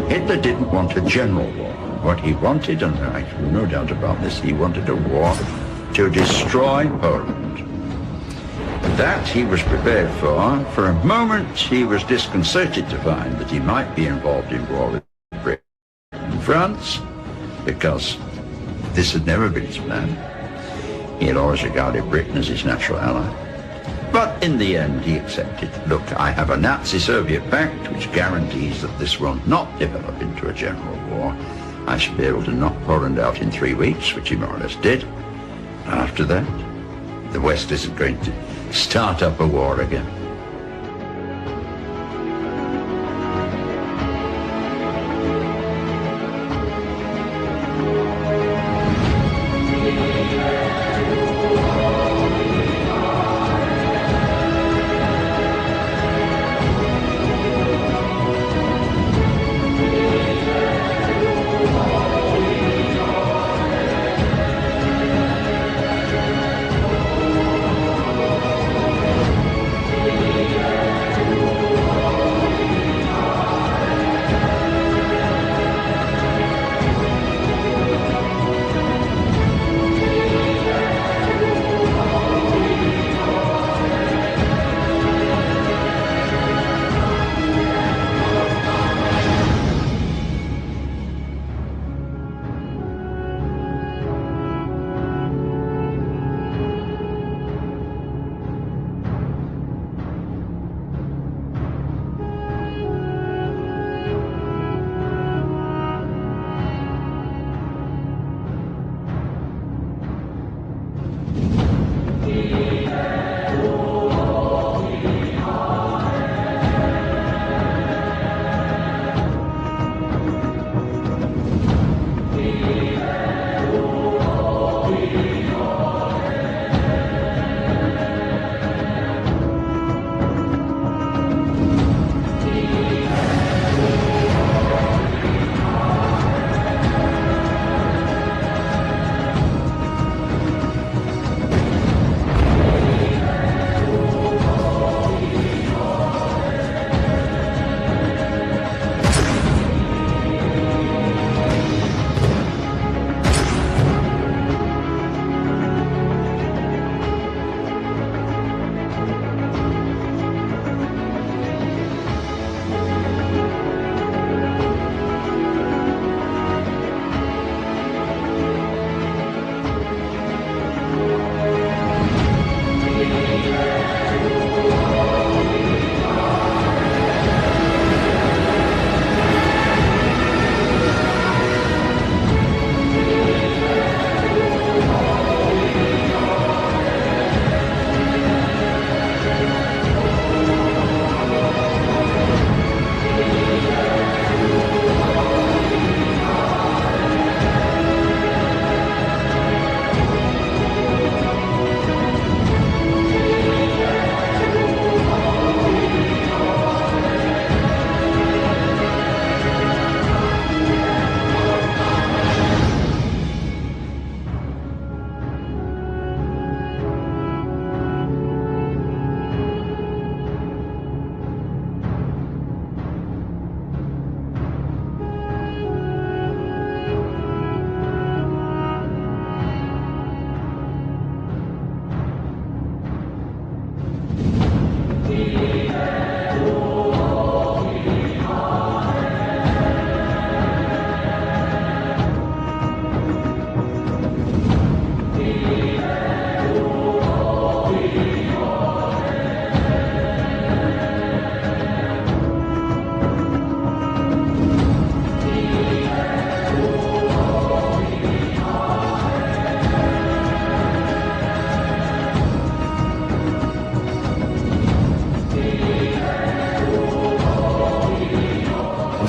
Hitler didn't want a general war. What he wanted, and I have no doubt about this, he wanted a war to destroy Poland. That he was prepared for. For a moment, he was disconcerted to find that he might be involved in war with Britain and France, because this had never been his plan. He had always regarded Britain as his natural ally. But in the end, he accepted, look, I have a Nazi-Soviet pact which guarantees that this will not develop into a general war. I should be able to knock Poland out in 3 weeks, which he more or less did. After that, the West isn't going to start up a war again.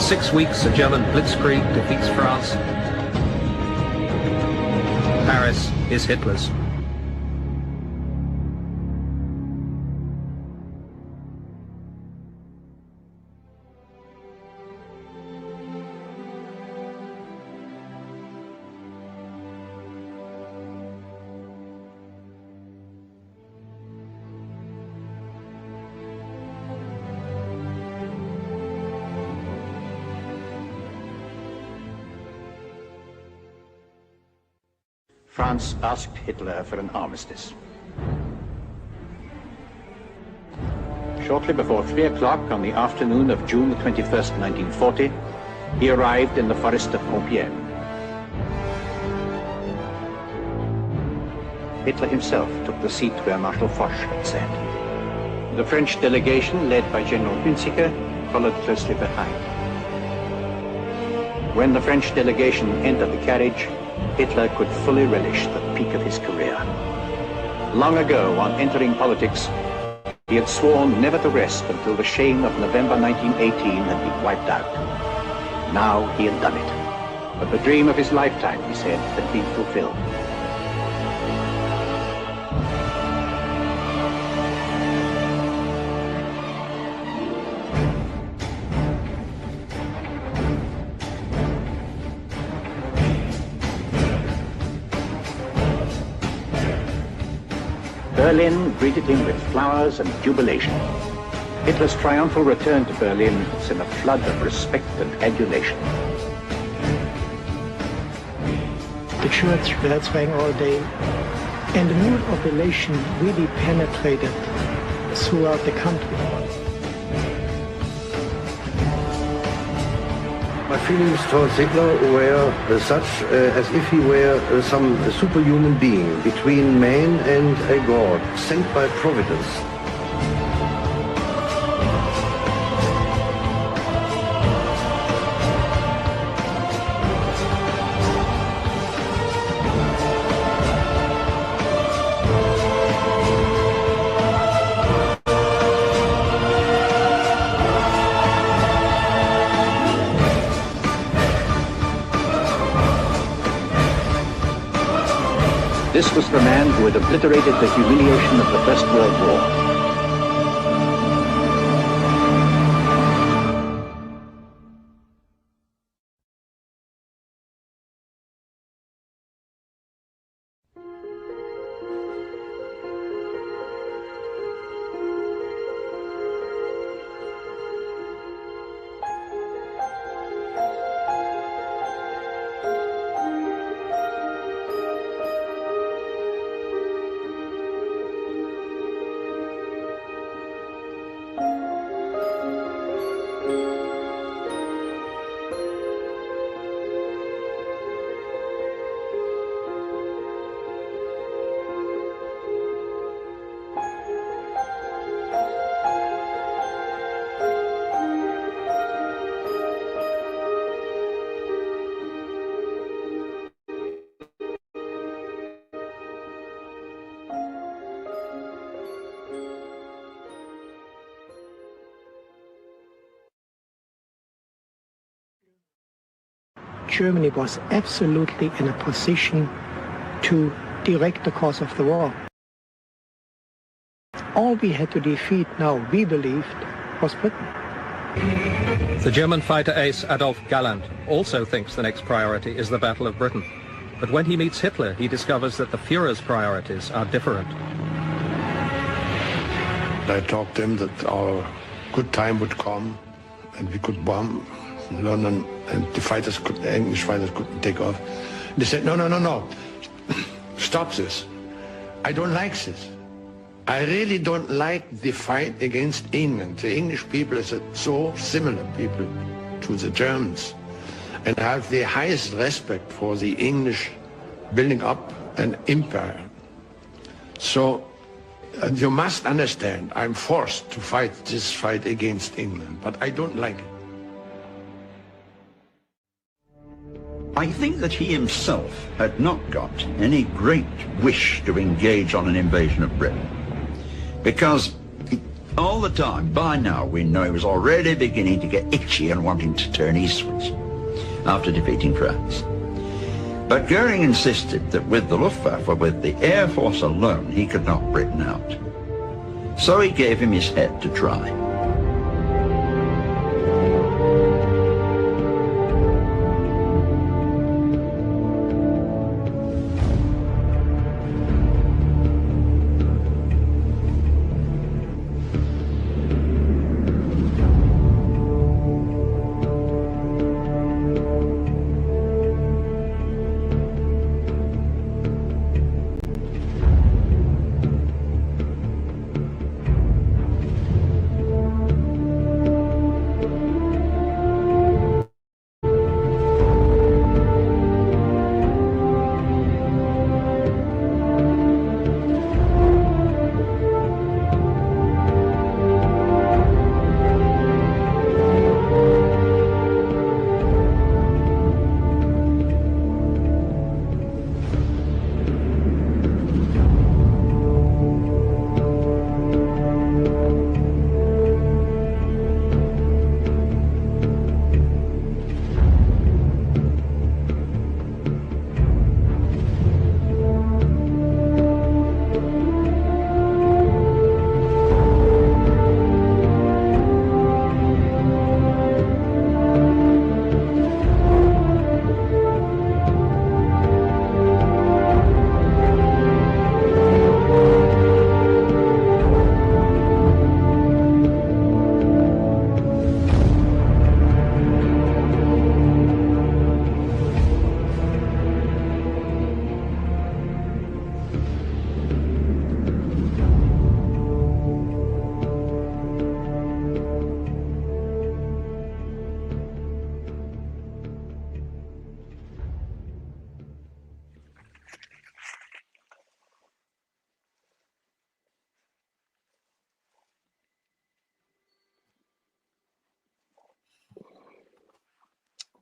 6 weeks, a German blitzkrieg defeats France. Paris is Hitler's. France asked Hitler for an armistice. Shortly before 3 o'clock on the afternoon of June 21st, 1940, he arrived in the forest of Compiègne. Hitler himself took the seat where Marshal Foch had sat. The French delegation, led by General Hunziker, followed closely behind. When the French delegation entered the carriage, Hitler could fully relish the peak of his career. Long ago, on entering politics, he had sworn never to rest until the shame of November 1918 had been wiped out. Now he had done it. But the dream of his lifetime, he said, had been fulfilled. Berlin greeted him with flowers and jubilation. Hitler's triumphal return to Berlin sent a flood of respect and adulation. The church bells rang all day, and the mood of elation really penetrated throughout the country. My feelings towards Hitler were such as if he were some superhuman being between man and a god, sent by Providence. This was the man who had obliterated the humiliation of the First World War. Germany was absolutely in a position to direct the course of the war. All we had to defeat now, we believed, was Britain. The German fighter ace Adolf also thinks the next priority is the Battle of Britain. But when he meets Hitler, he discovers that the Führer's priorities are different. I talked to him that our good time would come and we could bomb London and the English fighters couldn't take off. They said, no, stop this. I don't like this. I really don't like the fight against England. The English people are so similar people to the Germans, and I have the highest respect for the English building up an empire. So you must understand, I'm forced to fight this fight against England, but I don't like it. I think that he himself had not got any great wish to engage on an invasion of Britain, because all the time. By now, we know he was already beginning to get itchy and wanting to turn eastwards after defeating France. But Goering insisted that with the Luftwaffe, with the Air Force alone, he could knock Britain out. So he gave him his head to try.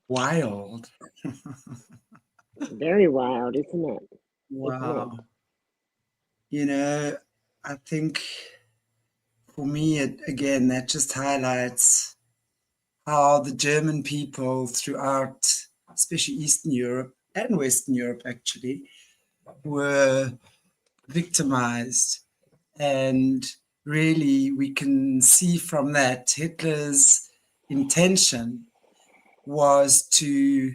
Wild. Very wild, isn't it? Wow. You know, I think for me, again, that just highlights how the German people throughout, especially Eastern Europe and Western Europe, actually, were victimized. And really, we can see from that Hitler's intention was to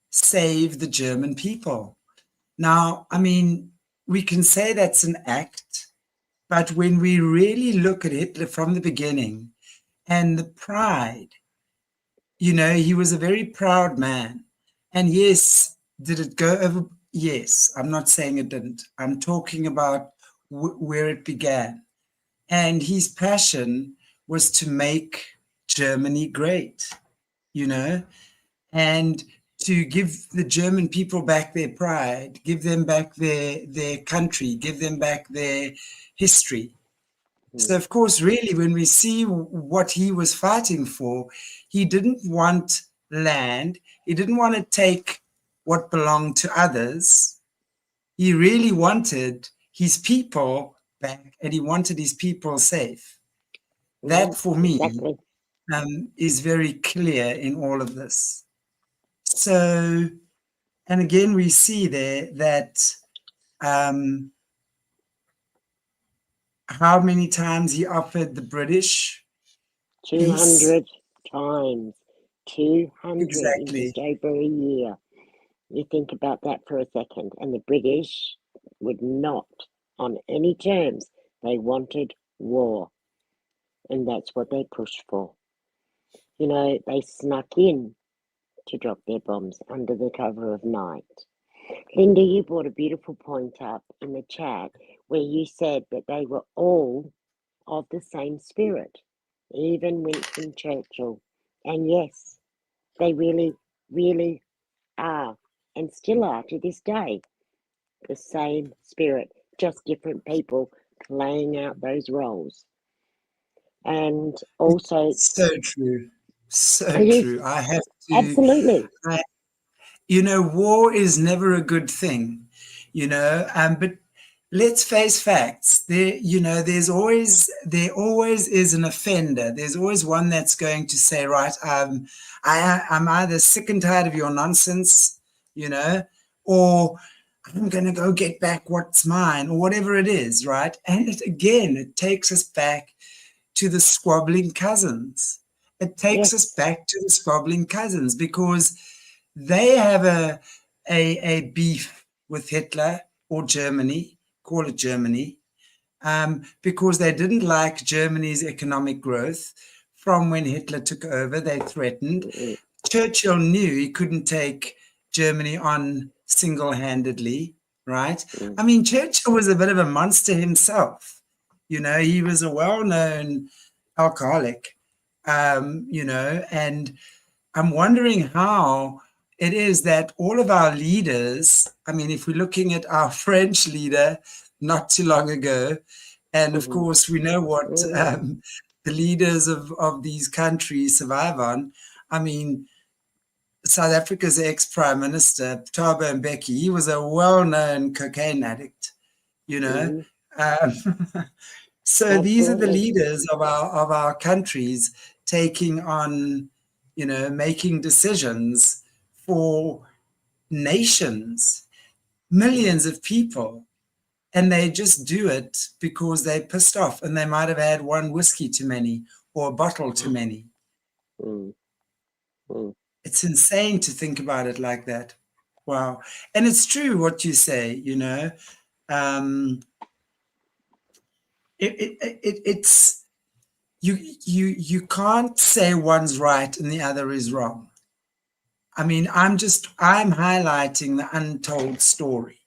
save the German people. Now, I mean, we can say that's an act, but when we really look at Hitler from the beginning and the pride, you know, he was a very proud man. And yes, did it go over? Yes, I'm not saying it didn't. I'm talking about where it began. And his passion was to make Germany great, you know, and to give the German people back their pride, give them back their country, give them back their history. So, of course, really, when we see what he was fighting for, he didn't want land. He didn't want to take what belonged to others. He really wanted his people back, and he wanted his people safe. That, for me, is very clear in all of this. So, and again, we see there that how many times he offered the British 200 times. 200 exactly. in just over a year. You think about that for a second. And the British would not, on any terms, they wanted war. And that's what they pushed for. You know, they snuck in to drop their bombs under the cover of night. Linda, you brought a beautiful point up in the chat where you said that they were all of the same spirit, even Winston Churchill. And yes, they really, really are, and still are to this day, the same spirit, just different people playing out those roles. And also, so true, so true. I have to absolutely. You know, war is never a good thing, you know, but let's face facts. There always is an offender. There's always one that's going to say, right, I'm either sick and tired of your nonsense, or I'm going to go get back what's mine, or whatever it is, right? And it takes us back to the squabbling cousins. It takes us back to the squabbling cousins, because they have a beef with Hitler or Germany. Call it Germany, because they didn't like Germany's economic growth from when Hitler took over. They threatened. Churchill knew he couldn't take Germany on single-handedly, right? I mean, Churchill was a bit of a monster himself. He was a well-known alcoholic, and I'm wondering how it is that all of our leaders, I mean, if we're looking at our French leader not too long ago, and of course we know what the leaders of these countries survive on. I mean, South Africa's ex-prime minister, Thabo Mbeki, he was a well-known cocaine addict, So these are the leaders of our countries taking on, making decisions for nations, millions of people, and they just do it because they're pissed off and they might have had one whiskey too many or a bottle too many. It's insane to think about it like that. Wow. And it's true what you say, it's you can't say one's right and the other is wrong. I mean, I'm highlighting the untold story.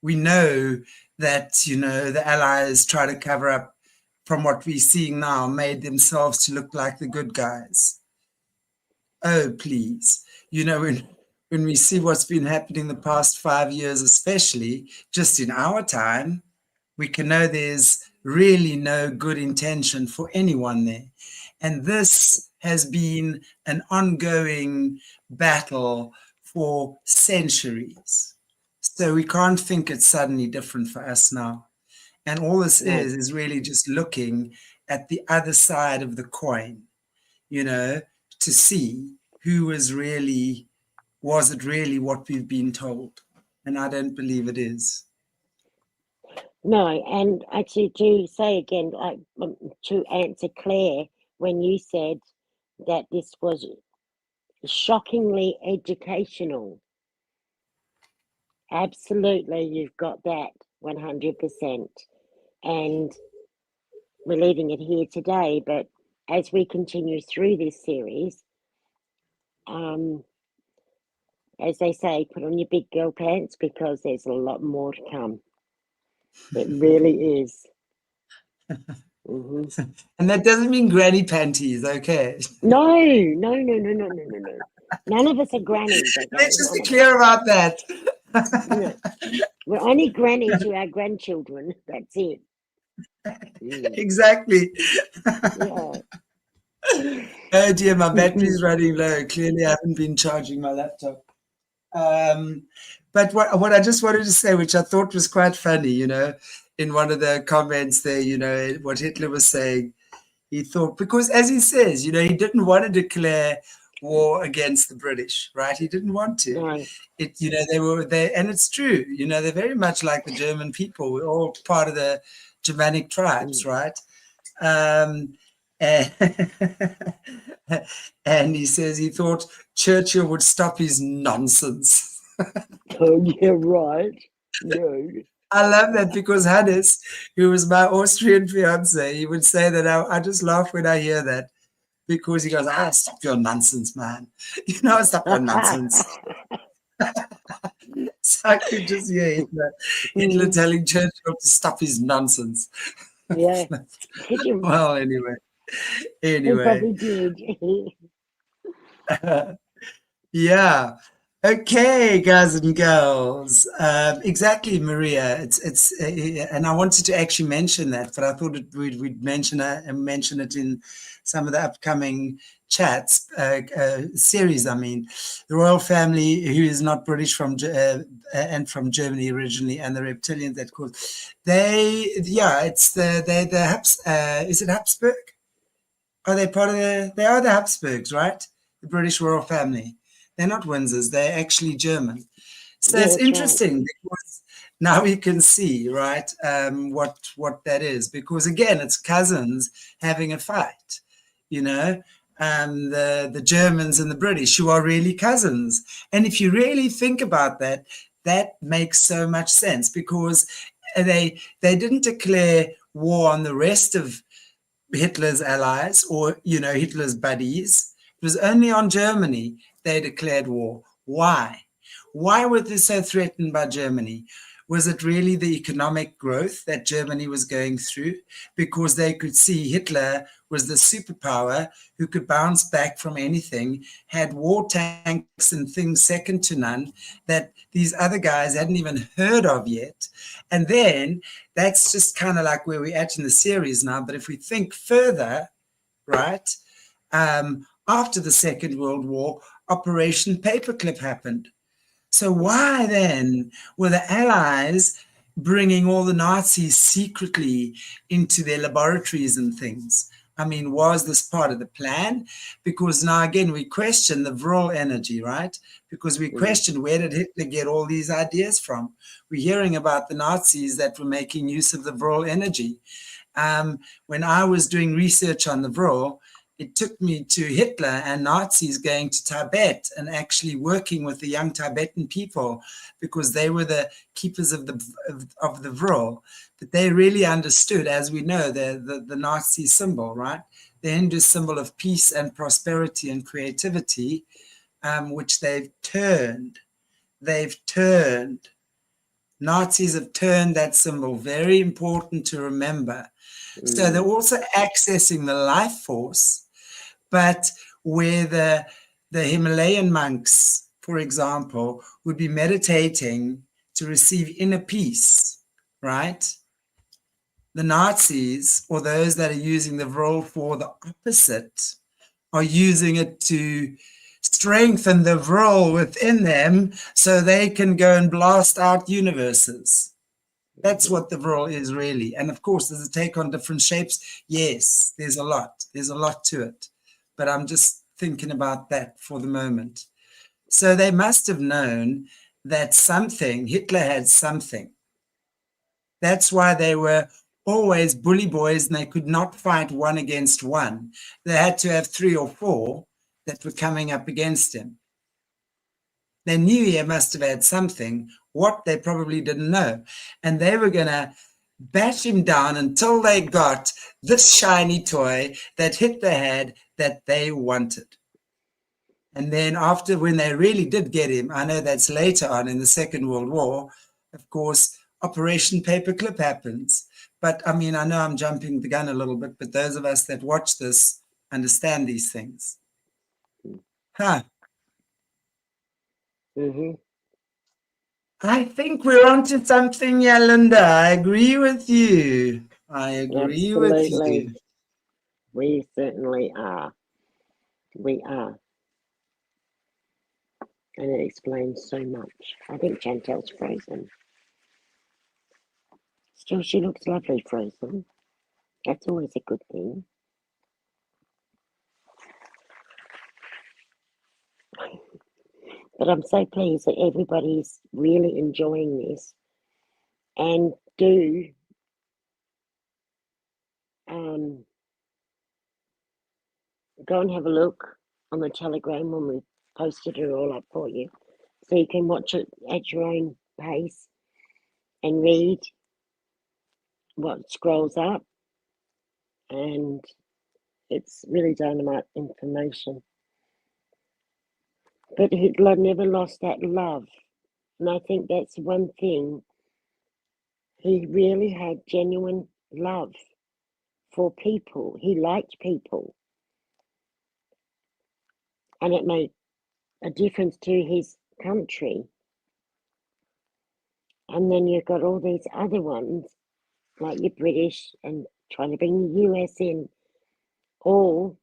We know that, the Allies try to cover up from what we're seeing now, made themselves to look like the good guys. Oh, please. When we see what's been happening the past 5 years, especially just in our time, we can know there's really no good intention for anyone there. And this has been an ongoing battle for centuries. So we can't think it's suddenly different for us now. And all this is really just looking at the other side of the coin, to see was it really what we've been told? And I don't believe it is. No, and actually to say again, to answer Claire, when you said that this was shockingly educational. Absolutely, you've got that 100%. And we're leaving it here today, but as we continue through this series, as they say, put on your big girl pants, because there's a lot more to come. It really is. And that doesn't mean granny panties, okay? No. None of us are grannies. Okay? Let's just be clear about that. We're only granny to our grandchildren. That's it. Exactly. Oh dear, my battery's running low. Clearly, I haven't been charging my laptop. But what I just wanted to say, which I thought was quite funny, in one of the comments there, what Hitler was saying, he thought, because as he says, he didn't want to declare war against the British, right? He didn't want to. Right. They were there, and it's true. They're very much like the German people. We're all part of the Germanic tribes, right? And he says he thought Churchill would stop his nonsense. Oh, yeah, right. No. I love that, because Hannes, who was my Austrian fiance, he would say that I just laugh when I hear that, because he goes, stop your nonsense, man. Stop your nonsense. So I could just hear Hitler telling Churchill to stop his nonsense. Yeah. Well, anyway. He probably did. Yeah. Okay, guys and girls, exactly, Maria. And I wanted to actually mention that, but I thought we'd mention it in some of the upcoming chats series. I mean, the royal family, who is not British and from Germany originally, and the reptilians that called it's the is it Habsburg? Are they part of they are the Habsburgs, right? The British royal family. They're not Windsors, they're actually German. So Yeah, it's that's right. interesting because now we can see, right, what that is. Because again, it's cousins having a fight, you know, the Germans and the British, who are really cousins. And if you really think about that, that makes so much sense, because they didn't declare war on the rest of Hitler's allies, or, you know, Hitler's buddies. It was only on Germany they declared war. Why? Why were they so threatened by Germany? Was it really the economic growth that Germany was going through? Because they could see Hitler was the superpower who could bounce back from anything, had war tanks and things second to none that these other guys hadn't even heard of yet. And then that's just kind of like where we're at in the series now. But if we think further, right, after the Second World War, Operation Paperclip happened. So why then were the Allies bringing all the Nazis secretly into their laboratories and things? I mean, was this part of the plan? Because now again, we question the Vril energy, right? Because we question, where did Hitler get all these ideas from? We're hearing about the Nazis that were making use of the Vril energy. When I was doing research on the Vril, it took me to Hitler and Nazis going to Tibet and actually working with the young Tibetan people, because they were the keepers of the Vril. But they really understood, as we know, the Nazi symbol, right? The Hindu symbol of peace and prosperity and creativity, which they've turned. Nazis have turned that symbol. Very important to remember. So they're also accessing the life force, but where the Himalayan monks, for example, would be meditating to receive inner peace, right? The Nazis, or those that are using the Vril for the opposite, are using it to strengthen the Vril within them so they can go and blast out universes. That's what the Vril is really. And of course, does it take on different shapes? Yes, there's a lot. There's a lot to it. But I'm just thinking about that for the moment. So they must have known that Hitler had something. That's why they were always bully boys, and they could not fight one against one. They had to have 3 or 4 that were coming up against him. They knew he must have had something. What, they probably didn't know. And they were going to bash him down until they got this shiny toy that Hitler had that they wanted. And then after, when they really did get him, I know that's later on in the Second World War, of course, Operation Paperclip happens. But I mean, I know I'm jumping the gun a little bit, but those of us that watch this understand these things. Huh. I think we're onto something, Yalinda. I agree with you. Absolutely. We certainly are. We are. And it explains so much. I think Chantelle's frozen. Still, she looks lovely frozen. That's always a good thing. But I'm so pleased that everybody's really enjoying this. And do go and have a look on the Telegram when we posted it all up for you, so you can watch it at your own pace and read what scrolls up. And it's really dynamite information. But Hitler never lost that love. And I think that's one thing. He really had genuine love for people. He liked people. And it made a difference to his country. And then you've got all these other ones, like your British and trying to bring the US in, all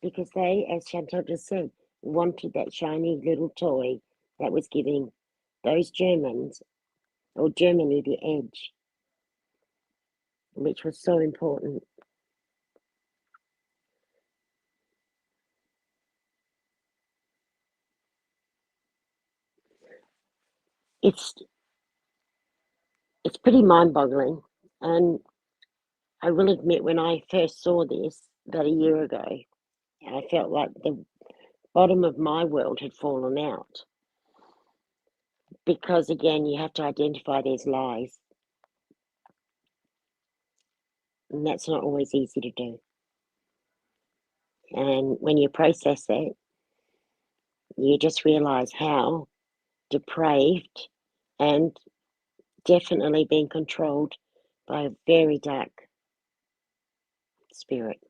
because they, as Chantelle just said, wanted that shiny little toy that was giving those Germans or Germany the edge, which was so important. It's pretty mind-boggling, and I will admit when I first saw this about a year ago, I felt like the bottom of my world had fallen out. Because again, you have to identify these lies. And that's not always easy to do. And when you process it, you just realize how depraved and definitely being controlled by a very dark spirit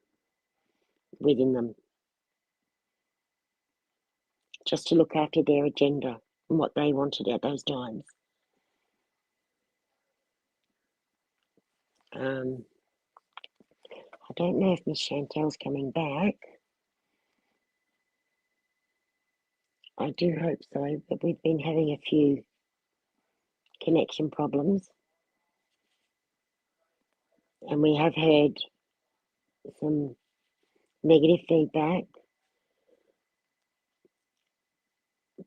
within them, just to look after their agenda and what they wanted at those times. I don't know if Miss Chantelle's coming back. I do hope so, but we've been having a few connection problems. And we have heard some negative feedback,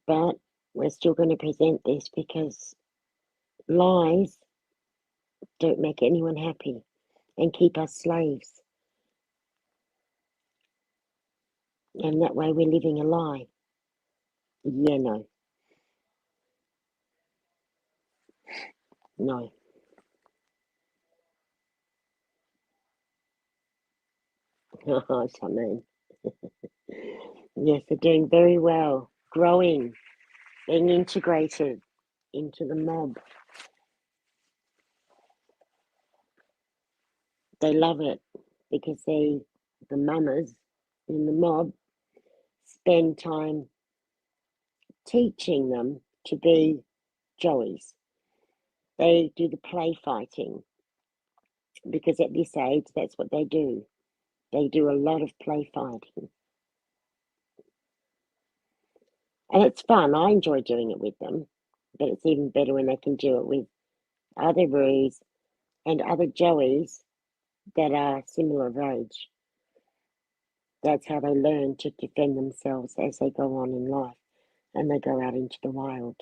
but we're still going to present this because lies don't make anyone happy and keep us slaves. And that way we're living a lie. Yeah, no. No. Oh, something. Yes, they're doing very well, growing, being integrated into the mob. They love it because the mamas in the mob spend time teaching them to be joeys. They do the play fighting because at this age, that's what they do. They do a lot of play fighting. And it's fun. I enjoy doing it with them, but it's even better when they can do it with other roos and other joeys that are similar of age. That's how they learn to defend themselves as they go on in life and they go out into the wild.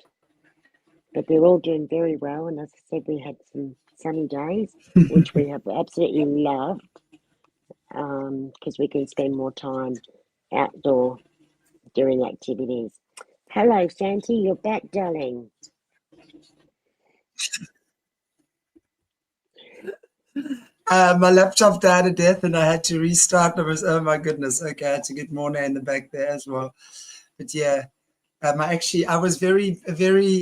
But they're all doing very well, and as I said, we had some sunny days, which we have absolutely loved, because we can spend more time outdoor doing activities. Hello, Santi, you're back, darling. My laptop died a death and I had to restart. Oh my goodness. Okay, I had to get Morna in the back there as well. But yeah, I was very,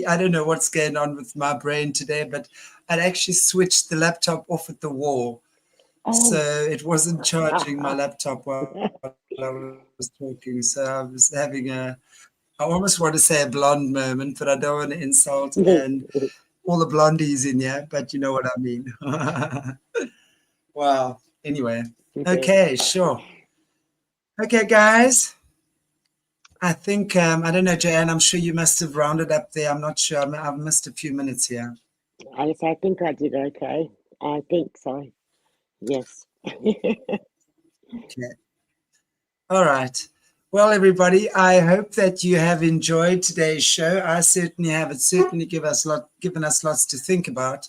I don't know what's going on with my brain today, but I'd actually switched the laptop off at the wall. Oh. So it wasn't charging my laptop while I was talking. So I was having I almost want to say a blonde moment, but I don't want to insult and all the blondies in here, but you know what I mean. Wow. Anyway. Okay, sure. Okay, guys. I think, I don't know, Joanne, I'm sure you must have rounded up there. I'm not sure. I've missed a few minutes here. I think I did okay. I think so. Yes. Okay. All right. Well, everybody, I hope that you have enjoyed today's show. I certainly have. It's certainly given us lots to think about.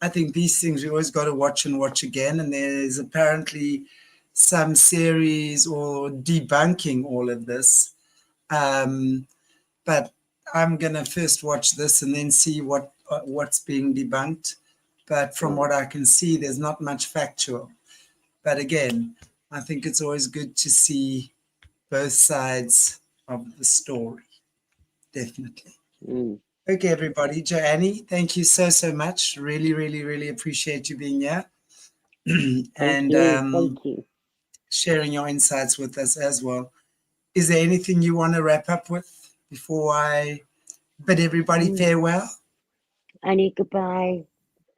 I think these things we always got to watch and watch again. And there's apparently some series or debunking all of this. But I'm going to first watch this and then see what's being debunked. But from what I can see, there's not much factual. But again, I think it's always good to see both sides of the story. Definitely. Okay, everybody. Joanne, thank you so much. Really, really, really appreciate you being here. And thank you. Sharing your insights with us as well. Is there anything you want to wrap up with before I bid everybody farewell? Only goodbye.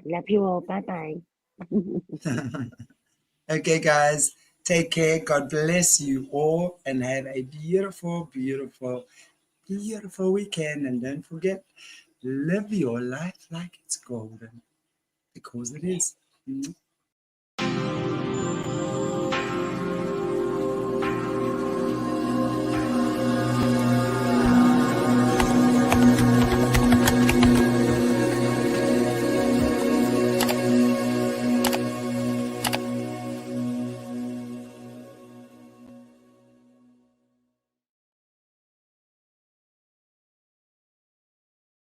Love you all. Bye-bye. Okay, guys, take care. God bless you all and have a beautiful, beautiful, beautiful weekend. And don't forget, live your life like it's golden, because it is.